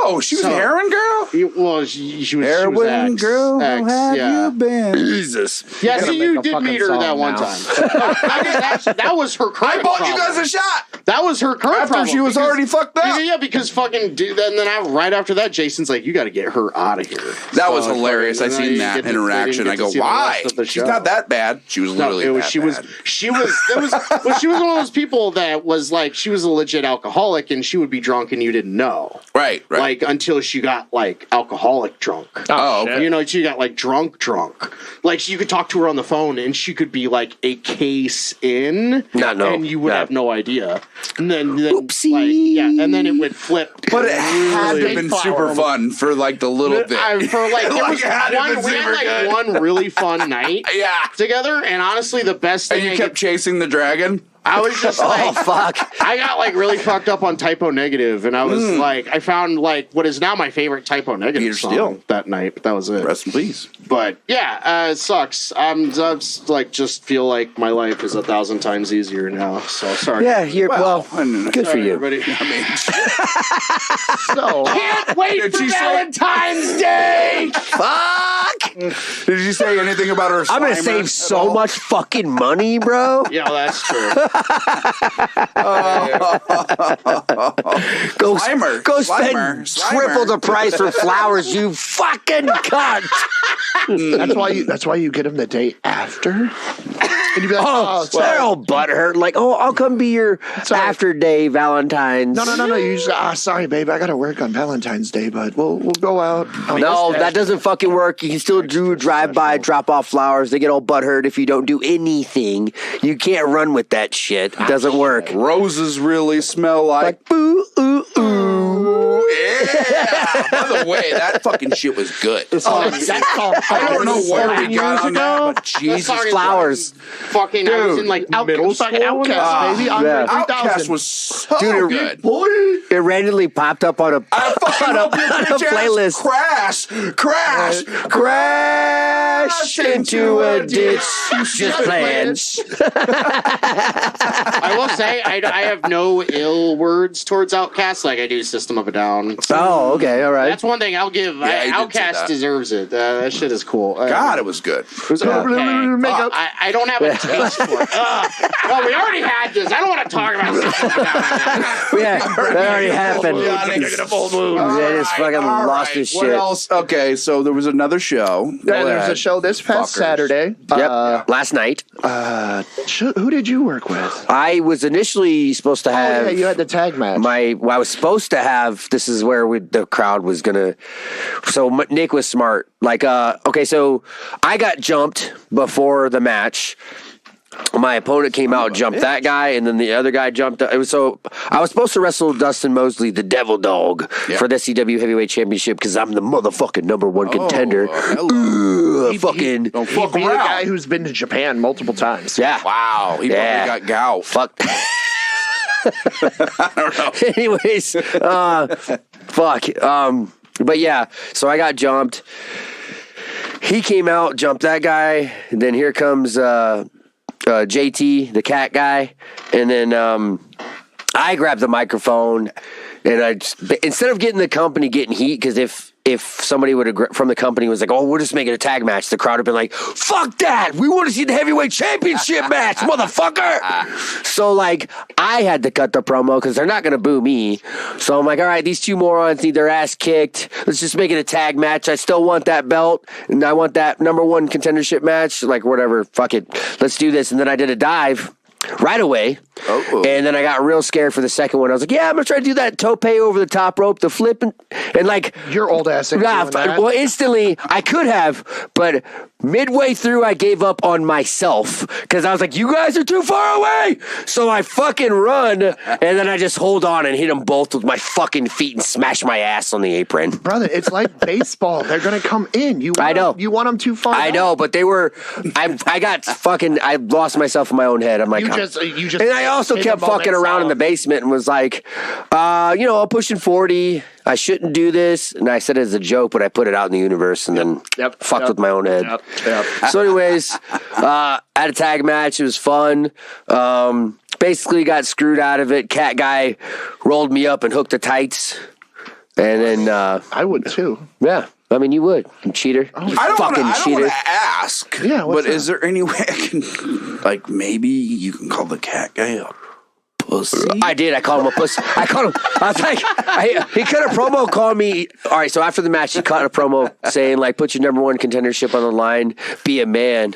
Oh, she was a heroin girl. Well, she was heroin girl. Ex, how have you been? Jesus. Yeah, see, you did meet her that one time. That was her current. I bought problem. you guys a shot. That was her current after problem. She was already fucked up. Yeah, because fucking dude. And then right after that, Jason's like, "You got to get her out of here." That was hilarious. I seen that interaction. I go, "Why? She's not that bad." She was literally. She was one of those people that was like, she was a legit alcoholic, and she would be drunk, and you didn't know. Right. Like until she got like alcoholic drunk. Oh, okay. You know, she got like drunk. Like you could talk to her on the phone, and she could be like a case in, and you would have no idea. And then oopsie. Like, and then it would flip. But it had to have been super fun for like the little bit. For like, we had like one really fun night together, and honestly, the best thing. And you kept chasing the dragon? I was just like, oh fuck! I got like really fucked up on Typo Negative, and I was like, I found like what is now my favorite Typo Negative song that night. But that was it. Rest in peace. But yeah, it sucks. I'm like just feel like my life is 1,000 times easier now. So sorry. Yeah, you're well. Good for you. Everybody. So can't wait for Valentine's Day. Fuck! Did you say anything about her? I'm gonna save so much fucking money, bro. Yeah, that's true. Go Slimer. spend triple the price for flowers, you fucking cunt. That's why you get them the day after. And you be like, they're all butthurt. Like, I'll come be your after day Valentine's. No. You just sorry, babe, I gotta work on Valentine's Day, but we'll go out. No, that doesn't fucking work. You can still do drive by, drop off flowers. They get all butthurt if you don't do anything. You can't run with that shit. It doesn't work. Roses really smell like boo ooh ooh. Yeah. By the way, that fucking shit was good. I don't know where we got on that, but Jesus, flowers. Fucking, I was in like middle school. Outcast, baby. Outcast was so good. It randomly popped up on a playlist. Crash into a ditch. Just playing. I will say I have no ill words towards Outkast like I do System of a Down. So okay, all right. That's one thing I'll give. Outkast deserves it. That shit is cool. God, it was good. It was okay. I don't have a taste for it. No, we already had this. I don't want to talk about System of a Down. Yeah, that already happened. They just fucking lost his shit. What else? Okay, so there was another show. Yeah, there was a show this past Saturday. Yep, last night. Who did you work with? I was initially supposed to have. Oh, yeah, you had the tag match. I was supposed to have. This is where the crowd was gonna. So Nick was smart. Like, okay, so I got jumped before the match. My opponent came out, jumped that guy, and then the other guy jumped. I was supposed to wrestle Dustin Mosley, the Devil Dog, for the SCW Heavyweight Championship because I'm the motherfucking #1 contender. Fucking don't fuck around. A guy who's been to Japan multiple times. Yeah. Wow. He probably got gout. Fuck. I don't know. Anyways, fuck. But yeah, so I got jumped. He came out, jumped that guy, and then here comes JT, the cat guy, and then I grabbed the microphone, and instead of getting the company getting heat, because if somebody would have from the company was like, "Oh, we're just making a tag match," the crowd would have been like, "Fuck that! We want to see the heavyweight championship match, motherfucker!" So like, I had to cut the promo because they're not gonna boo me. So I'm like, all right, these two morons need their ass kicked. Let's just make it a tag match. I still want that belt, and I want that #1 contendership match. Like whatever, fuck it, let's do this. And then I did a dive. right away. Oh. And then I got real scared for the second one. I was like, yeah, I'm going to try to do that tope over the top rope, the flip. And like, Your old ass ain't doing that. well, instantly I could have, but midway through I gave up on myself because I was like, you guys are too far away. So I fucking run and then I just hold on and hit them both with my fucking feet and smash my ass on the apron. Brother, it's like baseball. They're going to come in. I know. You want them too far I out. know, but they were. I lost myself in my own head. I'm like, You just. and I also in kept the fucking moment around in saw- the basement and was like, I'm pushing 40. I shouldn't do this. And I said it as a joke, but I put it out in the universe and then fucked with my own head. Yep. So, anyways, at a tag match, it was fun. Basically got screwed out of it. Cat guy rolled me up and hooked the tights. And then, I would too. yeah. I mean, you would. You cheater. I don't fucking want cheater. to ask. Yeah, what's but is there any way I can, like, maybe you can call the cat guy a pussy? I did. I called him a pussy. I was like, he cut a promo calling me. All right, so after the match, he cut a promo saying, like, put your number one contendership on the line, be a man.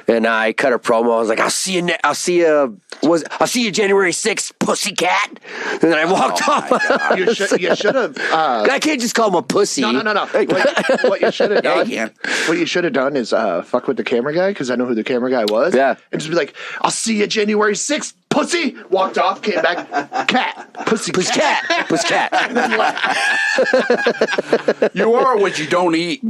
And I cut a promo. I was like, I'll see you January 6th, pussycat. And then I walked off. You should have. I can't just call him a pussy. No. What you should have done. Yeah, you can. What you should have done is fuck with the camera guy because I know who the camera guy was. Yeah. And just be like, I'll see you January 6th, pussy. Walked off, came back, cat, pussy, Pussycat. Pussycat. You are what you don't eat.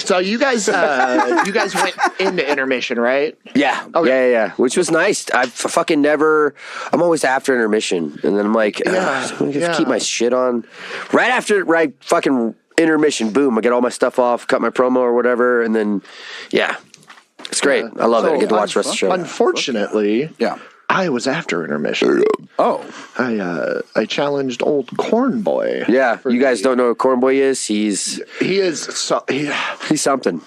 So you guys went into intermission, right? Yeah. Okay. Yeah. Which was nice. I fucking never. I'm always after intermission, and then I'm like, keep my shit on. Right fucking intermission. Boom. I get all my stuff off, cut my promo or whatever, and then it's great. I love it. I get to watch the rest of the show. Unfortunately, Yeah. I was after intermission. Oh. I challenged old Corn Boy. Yeah, you guys don't know who Corn Boy is. He's something. He's something.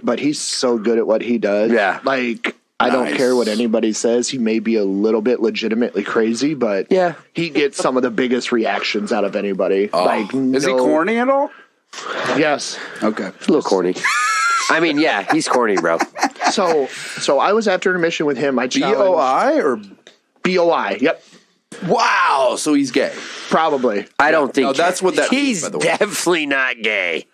But he's so good at what he does. Yeah. Like, I don't Nice. care what anybody says. He may be a little bit legitimately crazy, but Yeah. he gets some of the biggest reactions out of anybody. Is he corny at all? Yes. Okay. A little corny. I mean, yeah, he's corny, bro. So I was after intermission with him. I challenged BOI or BOI. Yep. wow? So he's gay. Probably. I don't think No, that's what that means, He's by the way. definitely not gay.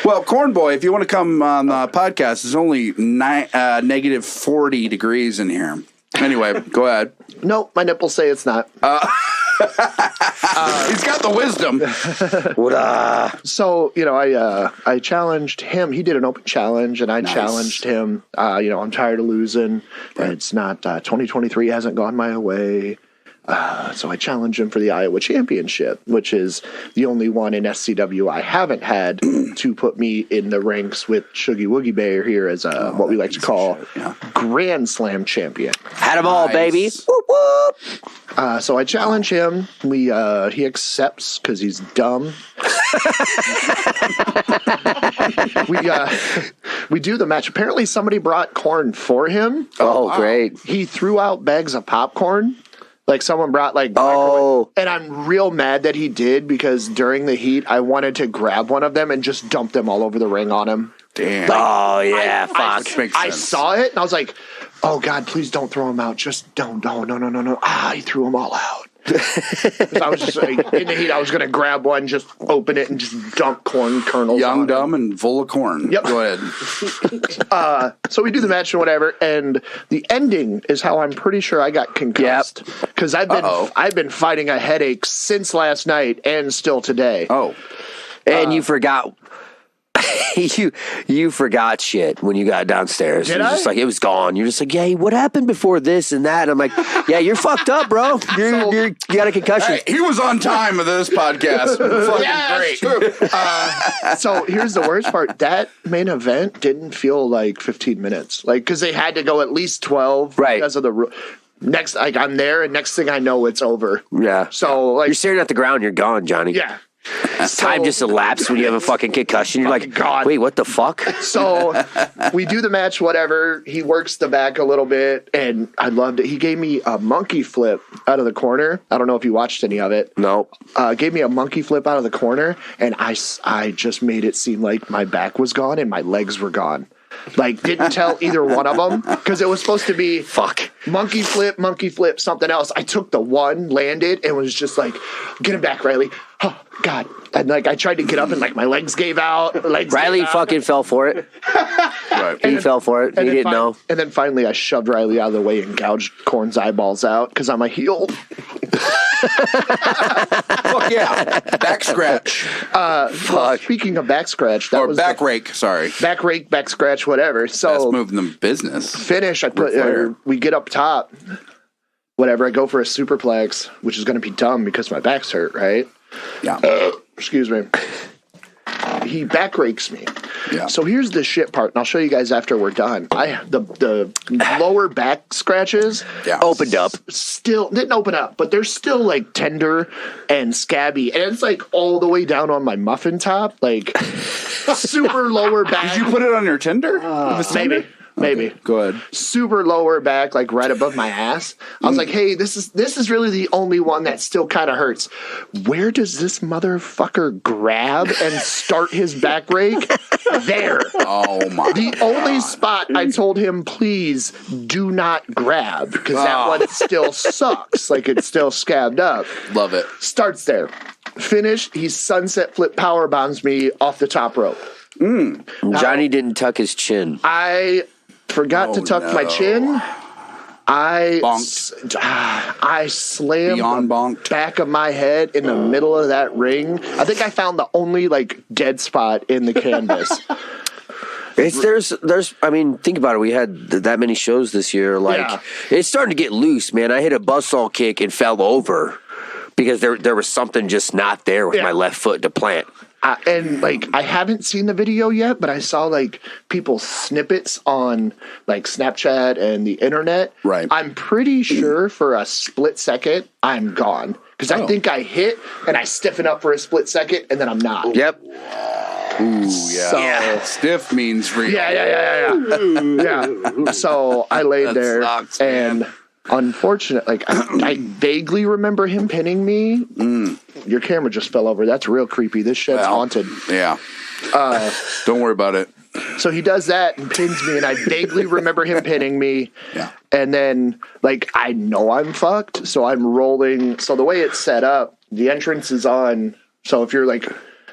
Well, Corn Boy, if you want to come on the podcast, it's only negative 40 degrees in here. Anyway, go ahead. Nope. My nipples say it's not. He's got the wisdom. So, I challenged him. He did an open challenge, and I challenged him. I'm tired of losing. It's not 2023 hasn't gone my way. So I challenged him for the Iowa Championship, which is the only one in SCW I haven't had to put me in the ranks with Shuggy Woogie Bear here as what we like to call Grand Slam champion. Had them all, Nice. baby. Whoop, whoop. So I challenge him. He accepts because he's dumb. We do the match. Apparently somebody brought corn for him. Oh, great. He threw out bags of popcorn. Like someone brought Oh. and I'm real mad that he did because during the heat I wanted to grab one of them and just dump them all over the ring on him. Damn. Oh, yeah, fuck. Makes I sense. saw it and I was like, oh God, please don't throw them out. Just don't. No. He threw them all out. I was just like, in the heat, I was going to grab one, just open it and just dump corn kernels Young, on dumb, and full of corn. Yep. Go ahead. So we do the match and whatever, and the ending is how I'm pretty sure I got concussed because I've been fighting a headache since last night and still today. Oh. And you forgot. You forgot shit when you got downstairs. Did You're just I? like, it was gone. You're just like, yeah, what happened before this and that? And I'm like, yeah, you're fucked up, bro. You got a concussion. Hey, he was on time with this podcast. Fucking Yeah, great. that's true. So here's the worst part: that main event didn't feel like 15 minutes, like because they had to go at least 12, Right. Because of the next, like I'm there, and next thing I know, it's over. Yeah. So like, You're staring at the ground. You're gone, Johnny. yeah. Time just elapsed when you have a fucking concussion. You're like, God. wait, what the fuck? So we do the match, whatever. He works the back a little bit, and I loved it. He gave me a monkey flip out of the corner. I don't know if you watched any of it. No. Gave me a monkey flip out of the corner, and I just made it seem like my back was gone and my legs were gone. Like, didn't tell either one of them because it was supposed to be. Fuck. monkey flip, something else. I took the one, landed, and was just like, get him back, Riley. Oh, God. And like, I tried to get up and like my legs gave out. Riley fucking fell for it. Right. He fell for it. He didn't know. And then finally I shoved Riley out of the way and gouged Corn's eyeballs out because I'm a heel. Fuck yeah. Back scratch. Well, speaking of back scratch, that Or was back rake, sorry. back rake, back scratch, whatever. Best So move in the business. finish, I put we get up top, whatever. I go for a superplex, which is going to be dumb because my back's hurt, right? Yeah. Excuse me. He back rakes me. Yeah. So here's the shit part, and I'll show you guys after we're done. The lower back scratches Opened up. still didn't open up, but they're still like tender and scabby, and it's like all the way down on my muffin top, like super lower back. Did you put it on your Tinder? Maybe. Okay, go ahead. Super lower back, like right above my ass. I was like, hey, this is really the only one that still kind of hurts. Where does this motherfucker grab and start his back rake? There. Oh my. The only spot I told him, please do not grab, because that one still sucks. Like it's still scabbed up. Love it. Starts there. Finish, he sunset flip power bombs me off the top rope. Johnny didn't tuck his chin. I forgot to tuck my chin. I slammed Beyond the bonked. back of my head in the middle of that ring. I think I found the only like dead spot in the canvas. There's I mean, think about it. We had that many shows this year. Like it's starting to get loose, man. I hit a buzzsaw kick and fell over because there was something just not there with my left foot to plant. And like I haven't seen the video yet, but I saw like people's snippets on like Snapchat and the internet. Right. I'm pretty sure for a split second I'm gone because I think I hit and I stiffen up for a split second and then I'm not. Yep. Ooh, yeah. Stiff means real. Yeah. So I laid there sucks, and man. unfortunately, like I vaguely remember him pinning me. Your camera just fell over. That's real creepy. This shed's haunted. Yeah. Don't worry about it. So he does that and pins me, and I vaguely remember him pinning me. Yeah. And then, like, I know I'm fucked, so I'm rolling. So the way it's set up, the entrance is on. So if you're, like,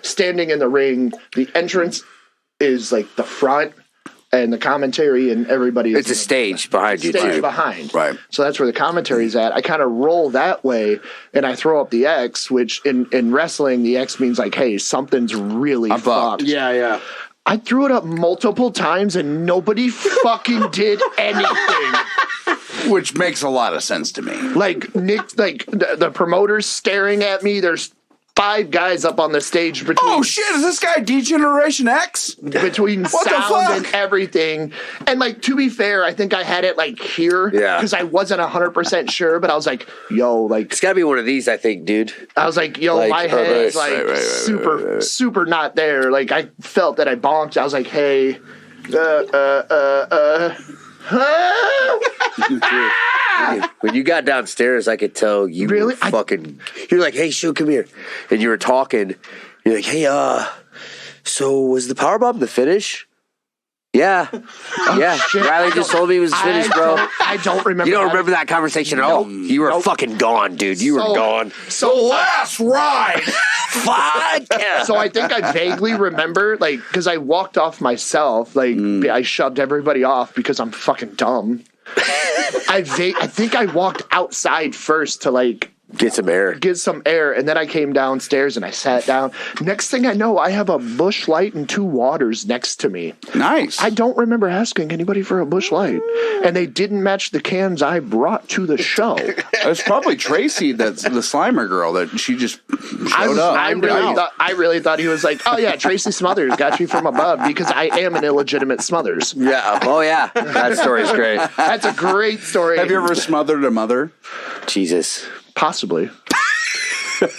standing in the ring, the entrance is, like, the front, and the commentary and everybody. It's a stage behind you, stage too. behind. Right. So that's where the commentary is at. I kind of roll that way, and I throw up the X, which in wrestling, the X means, like, hey, something's really fucked. Yeah. I threw it up multiple times and nobody fucking did anything. Which makes a lot of sense to me. Like Nick, like the promoter's staring at me. There's 5 guys up on the stage between. Oh shit! Is this guy D-Generation X? Between What the sound fuck? and everything. And like to be fair, I think I had it like here. Yeah. Because I wasn't 100% sure, but I was like, yo, like It's got to be one of these, I think, dude. I was like, yo, Like, my head is like right, super not there. Like I felt that I bonked. I was like, hey, When you got downstairs, I could tell you Really? were fucking. You're like, "Hey, Shug, come here," and you were talking. You're like, "Hey, so was the powerbomb the finish?" Yeah, yeah. shit. Riley just told me it was finished, bro. I don't remember. You don't remember that conversation at all? You were fucking gone, dude. You were gone. So Last ride. Fuck yeah. So I think I vaguely remember, like, because I walked off myself, like, I shoved everybody off because I'm fucking dumb. I think I walked outside first to, like, Get some air. get some air, and then I came downstairs and I sat down. Next thing I know, I have a Busch Light and 2 waters next to me. Nice. I don't remember asking anybody for a Busch Light, and they didn't match the cans I brought to the show. It's probably Tracy, that's the Slimer girl, that she just showed up. I really thought he was like, oh yeah, Tracy Smothers got you from above, because I am an illegitimate Smothers. Yeah. Oh yeah. That story's great. That's a great story. Have you ever smothered a mother? Jesus. Possibly. But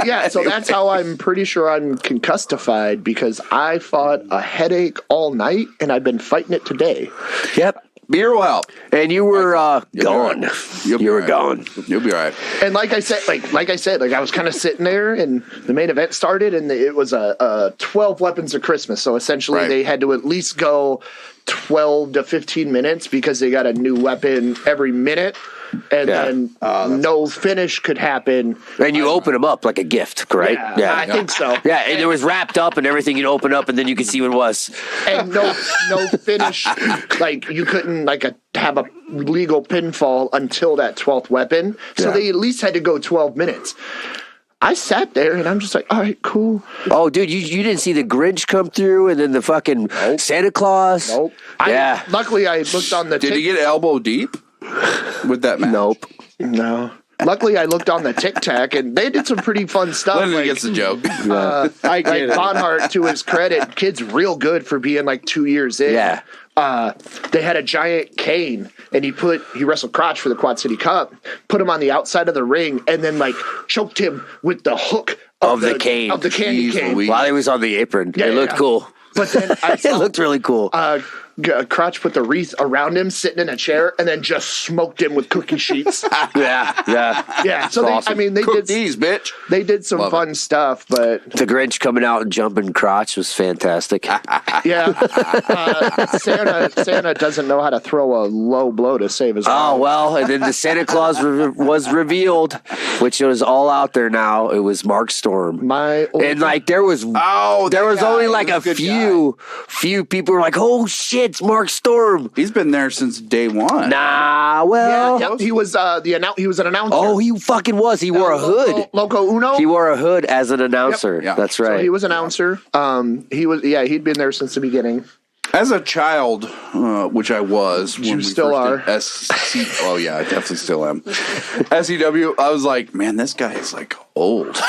yeah, so that's how I'm pretty sure I'm concustified, because I fought a headache all night and I've been fighting it today. Yep. Beer will help. And you were gone. You were gone. You'll be all right. And like I said, I was kind of sitting there, and the main event started, and it was a 12 Weapons of Christmas. So essentially, they had to at least go 12 to 15 minutes because they got a new weapon every minute. And then no finish could happen. And you open them up like a gift, correct? Yeah, I think so. Yeah, and it was wrapped up and everything. You'd open up and then you could see what it was. And no finish. Like you couldn't have a legal pinfall until that 12th weapon. So they at least had to go 12 minutes. I sat there and I'm just like, all right, cool. Oh, dude, you didn't see the Grinch come through and then the fucking Santa Claus? Nope. Yeah. Luckily, I looked on the. Did he get elbow deep with that match? Nope. No. Luckily, I looked on the Tic Tac, and they did some pretty fun stuff. Lyndon gets the joke. I get it. Bonhart, to his credit, kid's real good for being 2 years in. Yeah. They had a giant cane, and he wrestled Crotch for the Quad City Cup, put him on the outside of the ring, and then choked him with the hook Of the cane. Of the candy Jeez cane. Louise. While he was on the apron. Yeah, it looked cool. But then It looked really cool. Crotch put the wreath around him, sitting in a chair, and then just smoked him with cookie sheets. Yeah. So awesome. they Cook did these, bitch. They did some fun stuff, but The Grinch coming out and jumping Crotch was fantastic. yeah, Santa doesn't know how to throw a low blow to save his Oh, life. well, and then the Santa Claus was revealed, which is all out there now. It was Mark Storm. And there was only a few people were like, oh shit, it's Mark Storm. He's been there since day one. Nah, well. Yeah, he was he was an announcer. Oh, he fucking was. He wore a hood. Loco Uno. He wore a hood as an announcer. Yep. Yeah. That's So right. he was an announcer. He'd been there since the beginning. As a child, which I was, when You we still first did oh yeah, I definitely still am. SCW, I was like, man, this guy is old.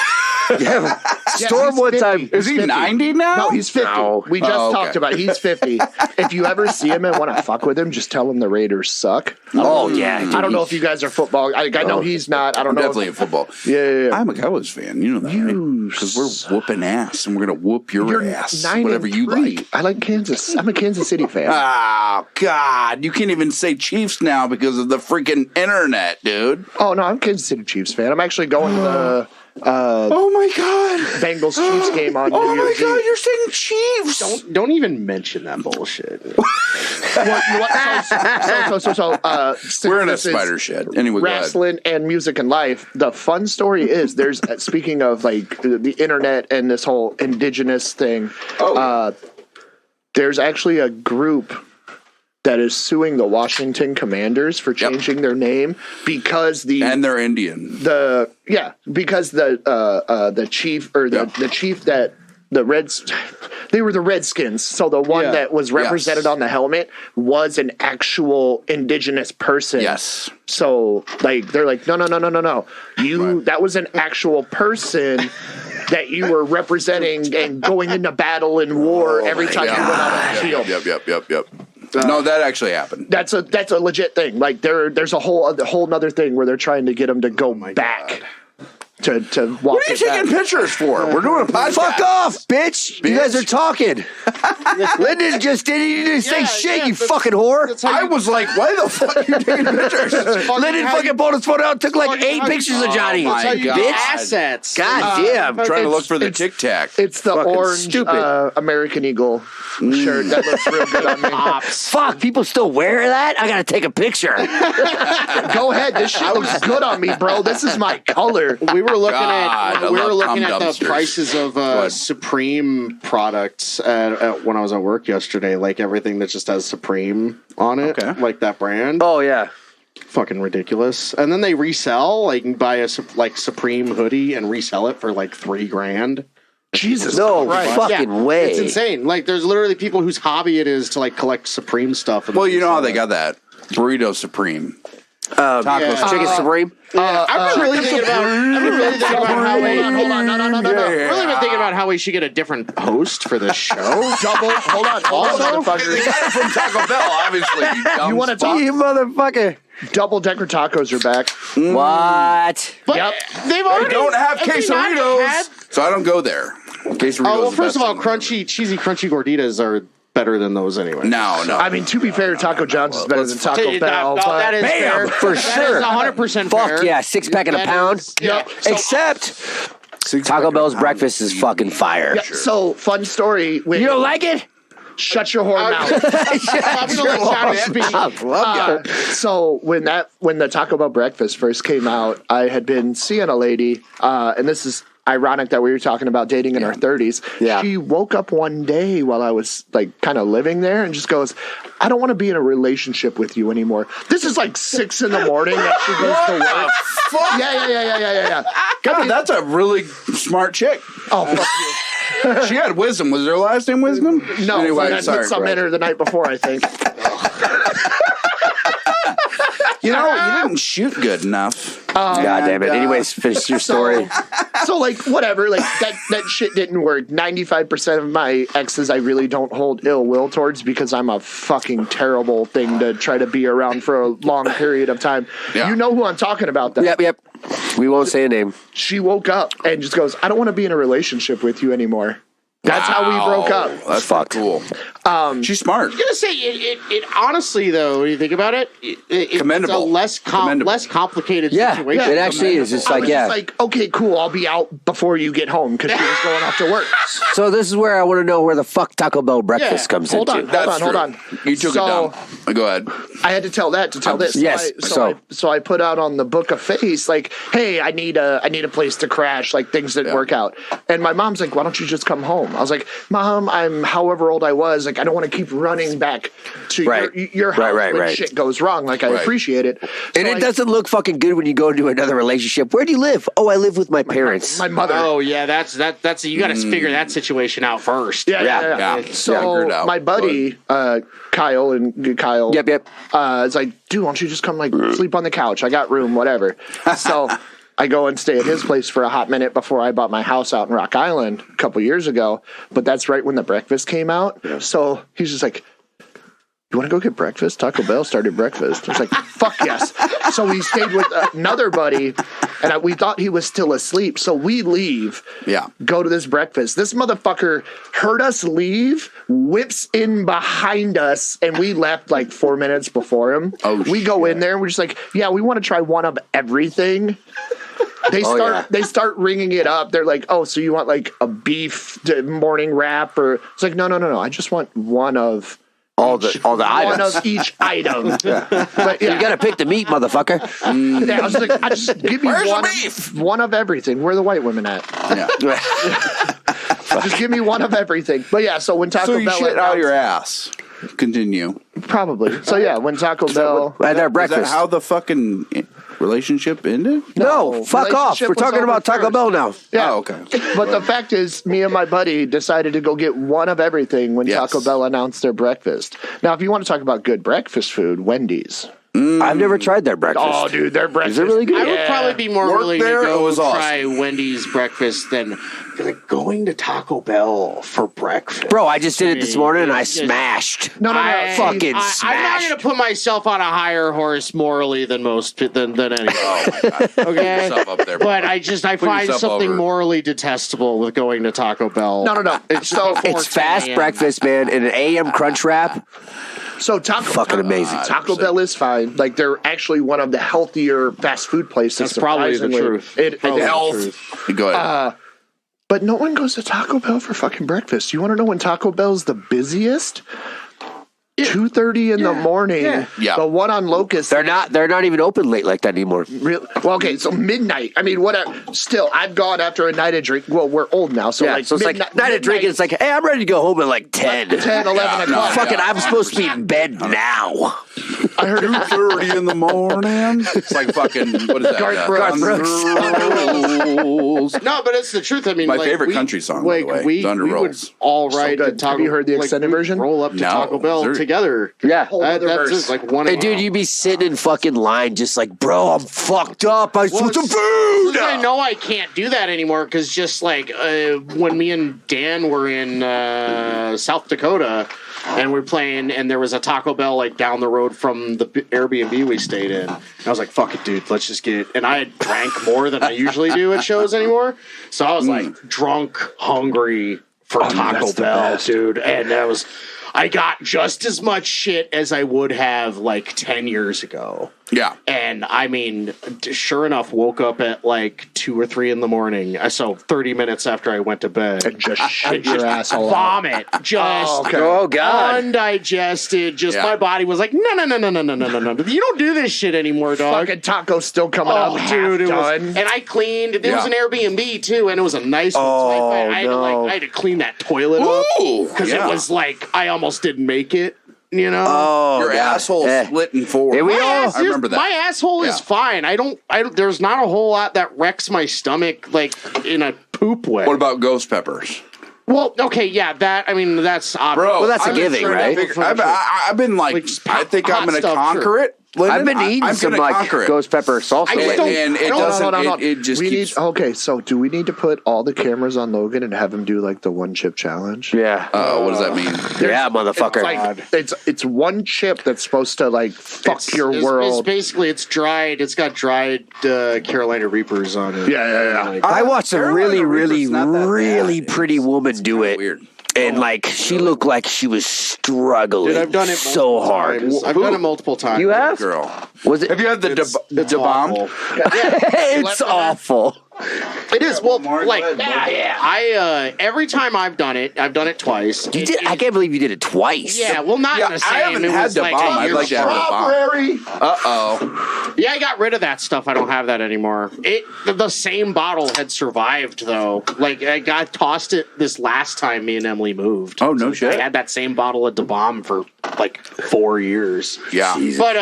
Storm he's one 50. time. Is he 90 now? No, he's 50. No. We just okay. talked about it. He's 50. If you ever see him and want to fuck with him, just tell him the Raiders suck. Oh, yeah. Dude, I don't know if you guys are football. I know he's not. I don't know. Definitely in football. Yeah. I'm a Cowboys fan. You know that, right? Because we're whooping ass, and we're going to whoop your ass. 9-3. Whatever you like. I like Kansas. I'm a Kansas City fan. Oh, God. You can't even say Chiefs now because of the freaking internet, dude. Oh, no, I'm a Kansas City Chiefs fan. I'm actually going to the Oh, my God. Bengals Chiefs game on Oh, New my Year's God. Eve. You're saying Chiefs. Don't even mention that bullshit. So, We're in a this is spider shed. Anyway, go ahead. Wrestling and music and life. The fun story is there's speaking of the internet and this whole indigenous thing. There's actually a group that is suing the Washington Commanders for changing their name because And they're Indian. because the chief or the chief that the Reds, they were the Redskins. So the one that was represented on the helmet was an actual indigenous person. Yes. So they're like, no. That was an actual person that you were representing and going into battle and war every time you went out on the field. Yep. No, that actually happened. That's a legit thing. There's a whole nother thing where they're trying to get them to go back to walk. What are you taking pictures for? We're doing a podcast. Fuck off, bitch. You guys are talking. Lyndon just didn't say shit, you fucking whore. I was like, why the fuck are you taking pictures? Lyndon fucking pulled his phone out and took 8 pictures of Johnny. Oh my God. Bitch. Assets. God damn. I'm trying to look for the Tic Tac. It's the Fucking orange stupid. American Eagle shirt that looks real good on me. Fuck, people still wear that? I gotta take a picture. Go ahead, this shit looks good on me, bro. This is my color. We were looking God, I at love cum the dumpsters. prices of Supreme products when I was at work yesterday. Everything that just has Supreme on it, like that brand. Oh, yeah. Fucking ridiculous. And then they resell. You can buy a Supreme hoodie and resell it for $3,000. Jesus, No Christ. fucking way. It's insane. There's literally people whose hobby it is to collect Supreme stuff. And Well, you know how they got that? Burrito Supreme. Tacos. Chicken Supreme? I've been really thinking about how we. Hold on, no. I've really been thinking about how we should get a different host for this show. Hold on, They motherfuckers. got it from Taco Bell, obviously. You want to talk? You motherfucker. Double decker tacos are back. What? But Yep. they've I already don't have they not quesadillas, had- so I don't go there. Quesadillas. Oh well, is first the of all, best thing. cheesy crunchy gorditas are better than those anyway. No. I mean, to be fair, Taco John's is better than Taco Bell. No, that is fair. For sure. That is 100% fair. Fuck yeah, 6-pack in a pound. Yeah. Except Taco Bell's breakfast is fucking fire. Yeah, so, fun story. You don't like it? Shut your whore mouth. I'm gonna let Shadow speak. So when the Taco Bell breakfast first came out, I had been seeing a lady, and this is ironic that we were talking about dating in our 30s. Yeah. She woke up one day while I was like kind of living there and just goes, "I don't want to be in a relationship with you anymore." This is like 6 a.m. that she goes to work. Fuck. Yeah. God, that's a really smart chick. Oh, fuck you. She had wisdom. Was her last name Wisdom? No, Anyway, I put some in her the night before, I think. You didn't shoot good enough. God damn it. Anyways, finish your story. So like whatever, like that shit didn't work. 95% of my exes I really don't hold ill will towards because I'm a fucking terrible thing to try to be around for a long period of time. Yeah. You know who I'm talking about though. Yep. We won't say a name. She woke up and just goes, "I don't want to be in a relationship with you anymore." That's how we broke up. That's fucked. Cool. She's smart. I'm gonna say it honestly though, when you think about it, it's a Commendable. less complicated situation. It actually is. It's I like, was just like, okay, cool, I'll be out before you get home because she was going off to work. So this is where I want to know where the fuck Taco Bell breakfast comes Hold into. on. Hold on. You took it down. Go ahead. I had to tell that to tell this. Yes. So I put out on the book of face like, hey, I need a place to crash. Like things didn't work out. And my mom's like, why don't you just come home? I was like, Mom, I'm however old I was. Like I don't want to keep running back to your house when shit goes wrong. Like I appreciate it. And it doesn't look fucking good when you go into another relationship. Where do you live? Oh, I live with my parents. My mother. Oh yeah, that's you got to figure that situation out first. Yeah. So my buddy Kyle. Yep. It's like, dude, why don't you just come like sleep on the couch? I got room, whatever. So I go and stay at his place for a hot minute before I bought my house out in Rock Island a couple years ago. But that's right when the breakfast came out. Yeah. So he's just like, you want to go get breakfast? Taco Bell started breakfast. I was like, fuck yes. So we stayed with another buddy, and we thought he was still asleep. So we leave, go to this breakfast. This motherfucker heard us leave, whips in behind us, and we left like 4 minutes before him. We go in there, and we're just like, yeah, we want to try one of everything. They start ringing it up. They're like, oh, so you want like a beef morning wrap? Or it's like, no. I just want one of all the items. One of each item. But, you gotta pick the meat, motherfucker. Yeah, I was like, I just give me one of everything. Where are the white women at? Yeah. Just give me one of everything. But yeah, so when Taco Bell shit out your ass. Continue. Probably. So yeah, when Taco Bell at their breakfast. Is that how the fucking relationship ended? No, fuck off. We're talking about Taco Bell now. Yeah. Oh, okay. But the fact is, me and my buddy decided to go get one of everything when Taco Bell announced their breakfast. Now, if you want to talk about good breakfast food, Wendy's. I've never tried their breakfast. Oh, dude, their breakfast. Is it really good? I would probably be more willing to go try awesome. Wendy's breakfast than going to Taco Bell for breakfast. Bro, I just did it this morning and I smashed. No. I fucking smashed. I'm not going to put myself on a higher horse morally than anyone. Okay, up there, but I find something morally detestable with going to Taco Bell. No. It's fast breakfast, man, and an AM crunch wrap. So fucking amazing. Taco Bell is fine. Like they're actually one of the healthier fast food places. That's probably the truth. Go ahead. But no one goes to Taco Bell for fucking breakfast. You want to know when Taco Bell's the busiest? 2:30 in the morning. Yeah. The one on Locust. They're not even open late like that anymore. Really? Well, okay, so midnight. I mean, whatever. Still, I've gone after a night of drink. Well, we're old now, so so it's like night of drinking. It's like, hey, I'm ready to go home at like 10. 10, 11 o'clock. Fucking, I'm supposed to be in bed now. I heard 2:30 in the morning. It's like fucking, what is that? Garth Brooks. No, but it's the truth. I mean, my favorite country song, by the way, Thunder we would Rolls. all ride to Taco. Have you heard the extended version? Roll up to Taco Bell together. Yeah. That's just like one. Hey, dude, you'd be sitting in fucking line just like, bro, I'm fucked up. I want some food. I know I can't do that anymore because just like when me and Dan were in South Dakota and we're playing and there was a Taco Bell like down the road from the Airbnb we stayed in. And I was like, fuck it, dude, let's just get. And I had drank more than I usually do at shows anymore. So I was like drunk, hungry for Taco Bell, dude. And that was. I got just as much shit as I would have like 10 years ago. Yeah. And I mean, sure enough, woke up at like 2 or 3 in the morning. So 30 minutes after I went to bed. And just shit your asshole out. Vomit. Just Oh, God. undigested. Just my body was like, no. You don't do this shit anymore, dog. Fucking taco's still coming out. Dude, done. and I cleaned. There was an Airbnb too, and it was a nice one. So I had to clean that toilet up because it was like I almost didn't make it. You know, Your asshole splitting forward. Here we I remember that. My asshole is fine. I don't. There's not a whole lot that wrecks my stomach like in a poop way. What about ghost peppers? Well, okay, yeah, that. I mean, that's obvious. Bro, Well, that's a I've been giving, trying to right? figure- I've been like, I think I'm hot going to stuff, conquer it. Lyndon. I've been eating I'm some gonna like conquer it. ghost pepper salsa. I just lately. don't- And it Hold on, doesn't. It just we keeps. need. So do we need to put all the cameras on Logan and have him do like the one chip challenge? Yeah. What does that mean? Yeah, motherfucker. It's one chip that's supposed to like fuck your world. It's basically it's dried. It's got dried Carolina Reapers on it. Yeah. Like, I watched a Carolina really, Reaper's not that really bad. pretty woman do it. Weird. And like she looked like she was struggling dude, I've done it so multiple hard. times. I've done it multiple times. You have? Girl, Was it? have you had the It's bomb? awful. It's awful. It is. Well, more, like, go ahead, yeah. I every time I've done it twice. You did. I can't believe you did it twice. Yeah, well, not Yeah, in the I same. haven't it had was the like bomb. a I'd year like to have apart. the bomb. Strawberry. Uh-oh. Yeah, I got rid of that stuff. I don't have that anymore. The same bottle had survived though. Like I got tossed it this last time me and Emily moved. Oh, no shit. I had that same bottle of the bomb for like 4 years. Yeah. But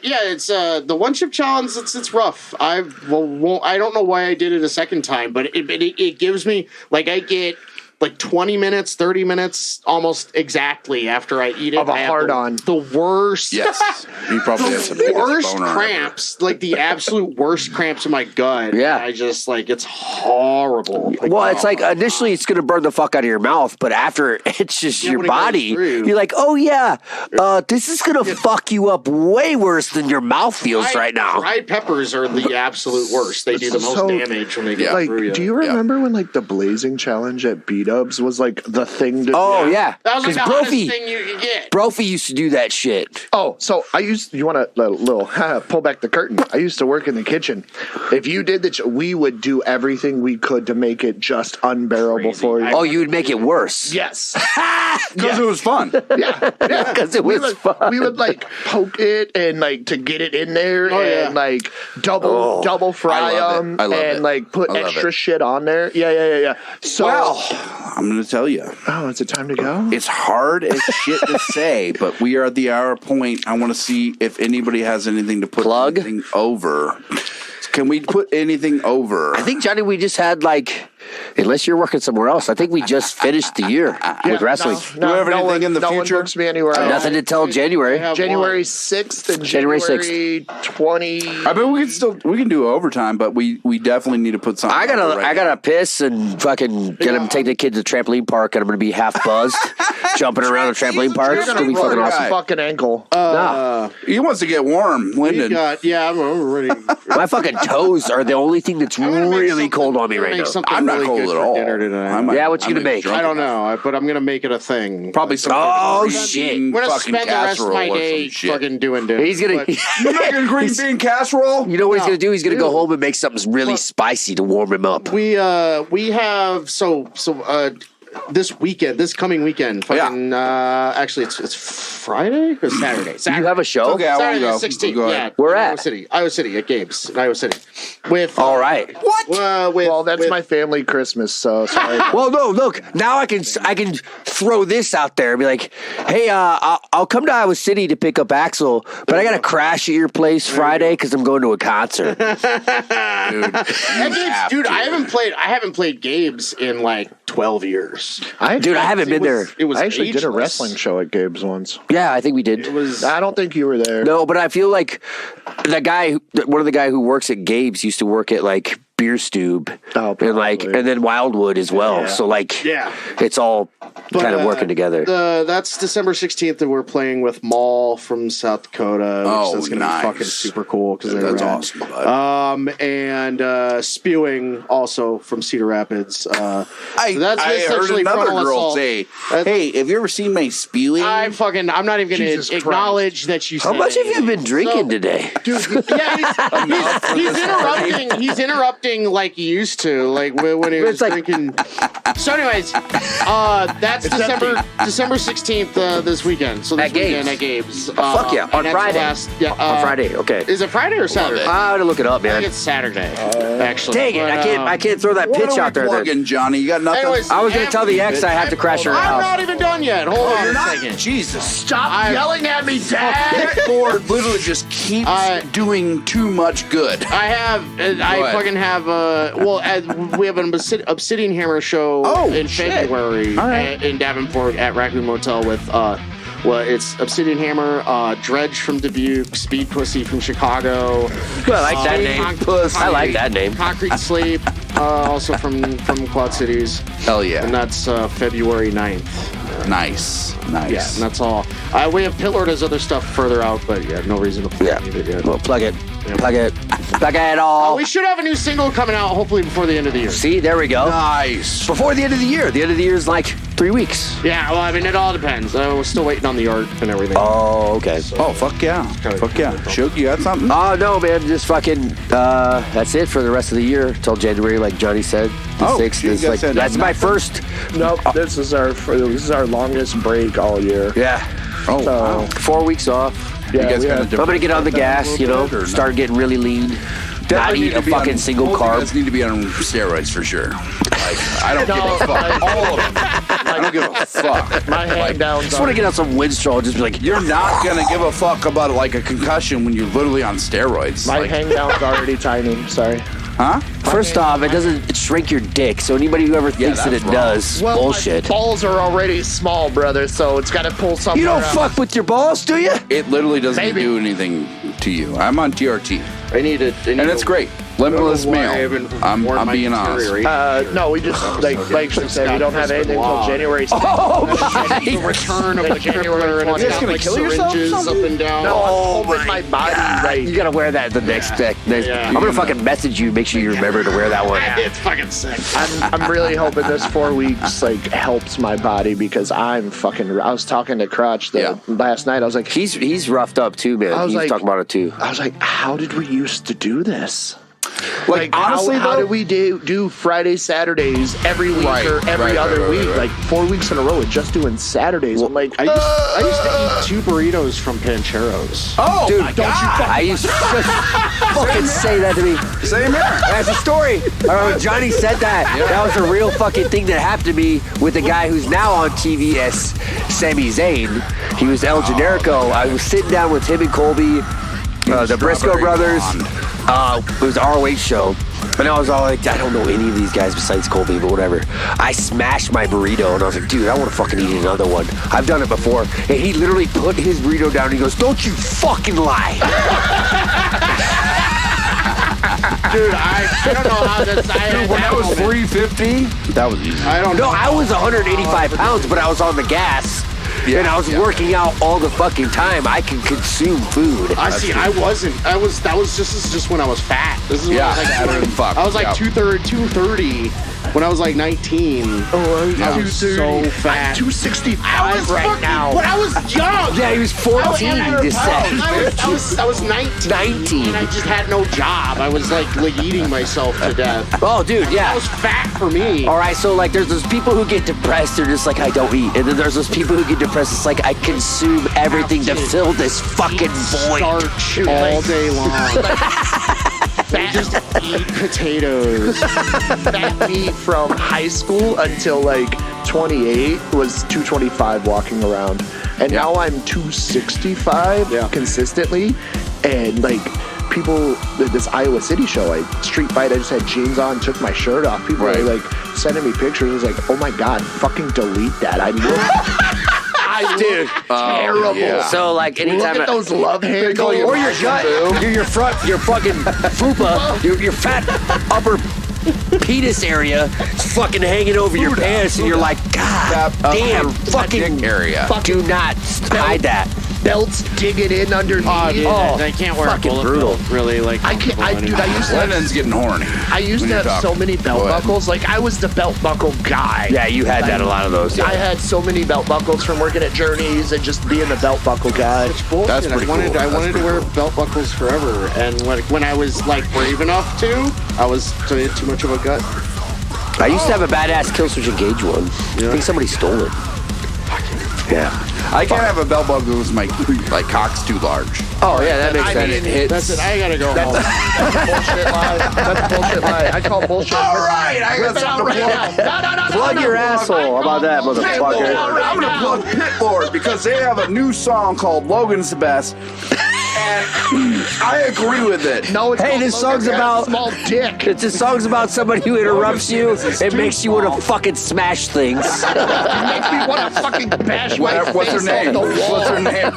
yeah, it's the one chip challenge. It's rough. I don't know why I did it a second time, but it gives me like I get like 20 minutes, 30 minutes, almost exactly after I eat it. Of a I have hard-on. the worst. Yes. You probably had some Worst cramps, like the absolute worst cramps in my gut. Yeah. I just like it's horrible. Like, Well, it's like initially it's going to burn the fuck out of your mouth, but after it's just your when it goes body, through. you're like, oh yeah, this is going to fuck you up way worse than your mouth feels right now. Dried peppers are the absolute worst. They do the most So, damage when they get Like, through you. do you remember when like the blazing challenge at B-Dubs was like the thing to Oh do? yeah, That was like because the hottest Brophy, thing you could get. Brophy used to do that shit. Oh, so you want a little pull back the curtain? I used to work in the kitchen. If you did that, we would do everything we could to make it just unbearable for you. Oh, you would make it worse. Yes. Because it was fun. Yeah. Because it was fun. We would like poke it and like to get it in there and like double fry I love it. them I love and it. like put I love extra it. shit on there. Yeah. So, Well, I'm going to tell you. oh, is it time to go? It's hard as shit to say, but we are at the hour point. I want to see if anybody has anything to put Plug? anything over. Can we put anything over? I think, Johnny, we just had like, unless you're working somewhere else, I think we just finished the year with wrestling. Do we have anything one, in the no future? one books me anywhere else. Nothing until January. January 6th and January January 20. I mean, we can do overtime, but we definitely need to put something. I over right gotta piss and fucking get him, take the kid to the trampoline park, and I'm gonna be half buzzed, jumping around the trampoline park. It's You're gonna be gonna fucking ruin awesome. his fucking ankle. now. He wants to get warm, Lyndon. I'm already. My fucking toes are the only thing that's really cold on me right now. I'm not cold at all. Yeah, what you gonna make? I don't know, but I'm gonna make it a thing. Probably some. Oh, green shit. bean I'm gonna fucking spend the rest of casserole my or day some shit. fucking doing dinner. He's gonna. You making green bean casserole? You know what he's gonna do? He's gonna go home and make something really spicy to warm him up. We have this coming weekend. Fucking actually, it's Friday or Saturday. You have a show? Okay, I won't Saturday go. the 16th. Go Yeah, ahead. Where in at? Iowa City at Gabe's in Iowa City. With All right. What? Well, that's my family Christmas, so sorry. Well, no, look. Now I can throw this out there and be like, "Hey, I'll come to Iowa City to pick up Axel, but I gotta crash at your place Friday because I'm going to a concert." Dude, I haven't played Gabe's in like 12 years. I haven't been there. It was I actually did a ageless. wrestling show at Gabe's once. Yeah, I think we did. I don't think you were there. No, but I feel like one of the guy who works at Gabe's used to work at like Beer Stube, Oh, and and then Wildwood as well. Yeah. So Yeah. it's all kind of working together. That's December 16th, and we're playing with Maul from South Dakota. Which that's gonna be fucking super cool because That's awesome. Bud. And Spewing also from Cedar Rapids. So I heard another girl say, "Hey, have you ever seen my Spewing?" I'm not even going to acknowledge that you. How much have you been drinking today, dude? Yeah, he's interrupting. He's interrupting like he used to, like when he was drinking. So, anyways, that's December 16th this weekend. So this weekend at Gabe's. Fuck yeah, on Friday. On Friday, okay. Is it Friday or Saturday? I had to look it up, man. I think it's Saturday. Actually, dang it, I can't throw that pitch out there. Then Johnny, you got nothing. Anyways, I was going to tell the ex I have to crash her I'm house. not even done yet. Hold on a second. Jesus, Stop yelling at me, Dad! Board literally just keeps doing too much good. I fucking have. We have an Obsidian Hammer show in February in Davenport at Raccoon Motel with it's Obsidian Hammer, Dredge from Dubuque, Speed Pussy from Chicago. I like that name. I like that name. Concrete Sleep, also from Quad Cities. Hell yeah. And that's February 9th. Nice. Yeah, and that's all. We have Pillar does other stuff further out, but no reason to plug it yet. Well, plug it. Plug it all. We should have a new single coming out hopefully before the end of the year. See, there we go. Nice. Before the end of the year. The end of the year is like 3 weeks. Yeah, well, I mean, it all depends. We're still waiting on the art and everything. Oh, okay. Fuck yeah. Fuck yeah. Shug, you got something? Oh, no, man. Just fucking, that's it for the rest of the year till January, like Johnny said. The 6th is like, that's my first. Nope, this is our longest break all year. Yeah. Oh, wow. 4 weeks off. Yeah, I'm going to get on the gas, start getting really lean. Not eat a fucking single carb. You guys need to be on steroids for sure. Like, I don't give a fuck. All of them. I don't give a fuck. My hand down. Just want to get on some Winstrol and just be like, you're not going to give a fuck about like a concussion when you're literally on steroids. My hang down's already tiny. Sorry. Huh? First off, it doesn't shrink your dick, so anybody who ever thinks that it does, bullshit. My balls are already small, brother, so it's got to pull something. You don't fuck with your balls, do you? It literally doesn't do anything to you. I'm on TRT. And it's great. Limitless mail. I'm being honest. No, we just like she said, we don't have anything until January 6th. Oh my! The return of the January and it's got like syringes up and down. No, with my body right. You gotta wear that the next day. I'm gonna fucking message you. Make sure you remember to wear that one. It's fucking sick. I'm really hoping this 4 weeks helps my body because I'm fucking. I was talking to Crotch last night. I was like, he's roughed up too, man. He's talking about it too. I was like, how did we used to do this? Like honestly, how do we do Friday, Saturdays every week or every other week? Like 4 weeks in a row, just doing Saturdays. I'm like, I used to eat 2 burritos from Pancheros. Oh, dude, don't you? I used to fucking say that to me. Same here. That's a story. Johnny said that. Yeah. That was a real fucking thing that happened to me with the guy who's now on TV as Sami Zayn. He was El Generico. I was sitting down with him and Colby, the Briscoe brothers. It was an ROH show. And I was all like, I don't know any of these guys besides Colby, but whatever. I smashed my burrito, and I was like, dude, I want to fucking eat another one. I've done it before. And he literally put his burrito down, and he goes, don't you fucking lie. Dude, I don't know how that's... When I was 350, that was easy. I don't know. No, I was 185 pounds, but I was on the gas. Yeah, and I was working out all the fucking time. I can consume food. I see. I wasn't. That was just when I was fat. This is when I was like 230 when I was like 19. Oh, I was so fat. I'm 265 right now. When I was young. Yeah, he was 14. I was 19. And I just had no job. I was like eating myself to death. Oh, dude, yeah. That was fat for me. All right, so like there's those people who get depressed. They're just like, I don't eat. And then there's those people who get depressed. It's like, I consume everything to fill this fucking void. Starch all day long. Just eat potatoes. Fat me from high school until like 28 was 225 walking around. And now I'm 265 consistently. And like people, this Iowa City show, street fight, I just had jeans on, took my shirt off. People were like sending me pictures. I was like, oh my God, fucking delete that. Dude. Terrible. yeah. So like Look anytime at those love handles. or your gut, your front, your fucking fupa, your fat upper penis area is fucking hanging over your pants, and you're like, God damn, fucking dick area. Do not hide that. Belts digging in underneath. I can't wear a fucking bullet brutal. belt, really, like. I can't. Dude, I used to Lennon's have. getting horny. I used when to you're have so talking. many belt Go ahead. buckles. Like I was the belt buckle guy. Yeah, you had that a lot of those. Yeah. I had so many belt buckles from working at Journeys and just being a belt buckle guy. It's bullshit. That's pretty I wanted, cool. I That's wanted to pretty wear belt buckles forever, and when I was like brave enough to, I was too much of a gut. I used to have a badass kill switch engage one. I think somebody stole it. Yeah. I can't have a belt buckle because my like cock's too large. Oh yeah, that makes sense. It hits. That's it. I gotta go home. That's a bullshit lie. That's a bullshit lie. I call bullshit. All right, I got something to plug. Plug your asshole. How about that, motherfucker? I'm gonna plug Pitlord because they have a new song called "Logan's the Best," and I agree with it. No, it's Hey, called this song's Logan got a about- small dick. It's a song's about somebody who interrupts you. It makes you want to fucking smash things. It makes me want to fucking bash my What's her face name? off the wall. What's her name?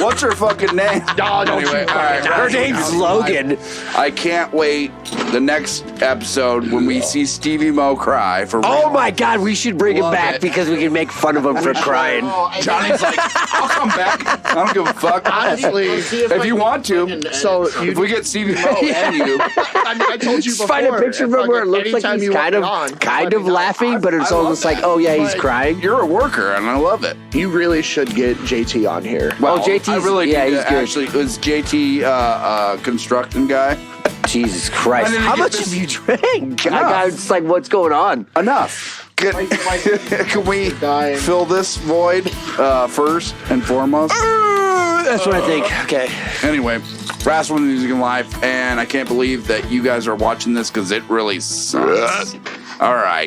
What's her fucking name? No, don't Anyway, you all right. Her name's Logan. I can't wait the next episode when we see Stevie Mo cry for Oh my God, we should bring him Love back it. because we can make fun of him for crying. Johnny's like, I'll come back. I don't give a fuck. Honestly, If you want to. so If we get Stevie Mo and you, I told you Just before. find a picture of him where it looks like anytime he's you kind want of it on, let me know. laughing, but it's I almost love like, oh yeah, he's But- crying. you're a worker, and I love it. You really should get JT on here. Well, JT's I really yeah, do. he's good. Actually, it was JT constructing guy. Jesus Christ. When did he How get much this- have you drank? I Enough. got, it's like, what's going on? Enough. Can we fill this void first and foremost? That's what I think. Okay. Anyway, Wrastlin Music and Life, and I can't believe that you guys are watching this because it really sucks. All right.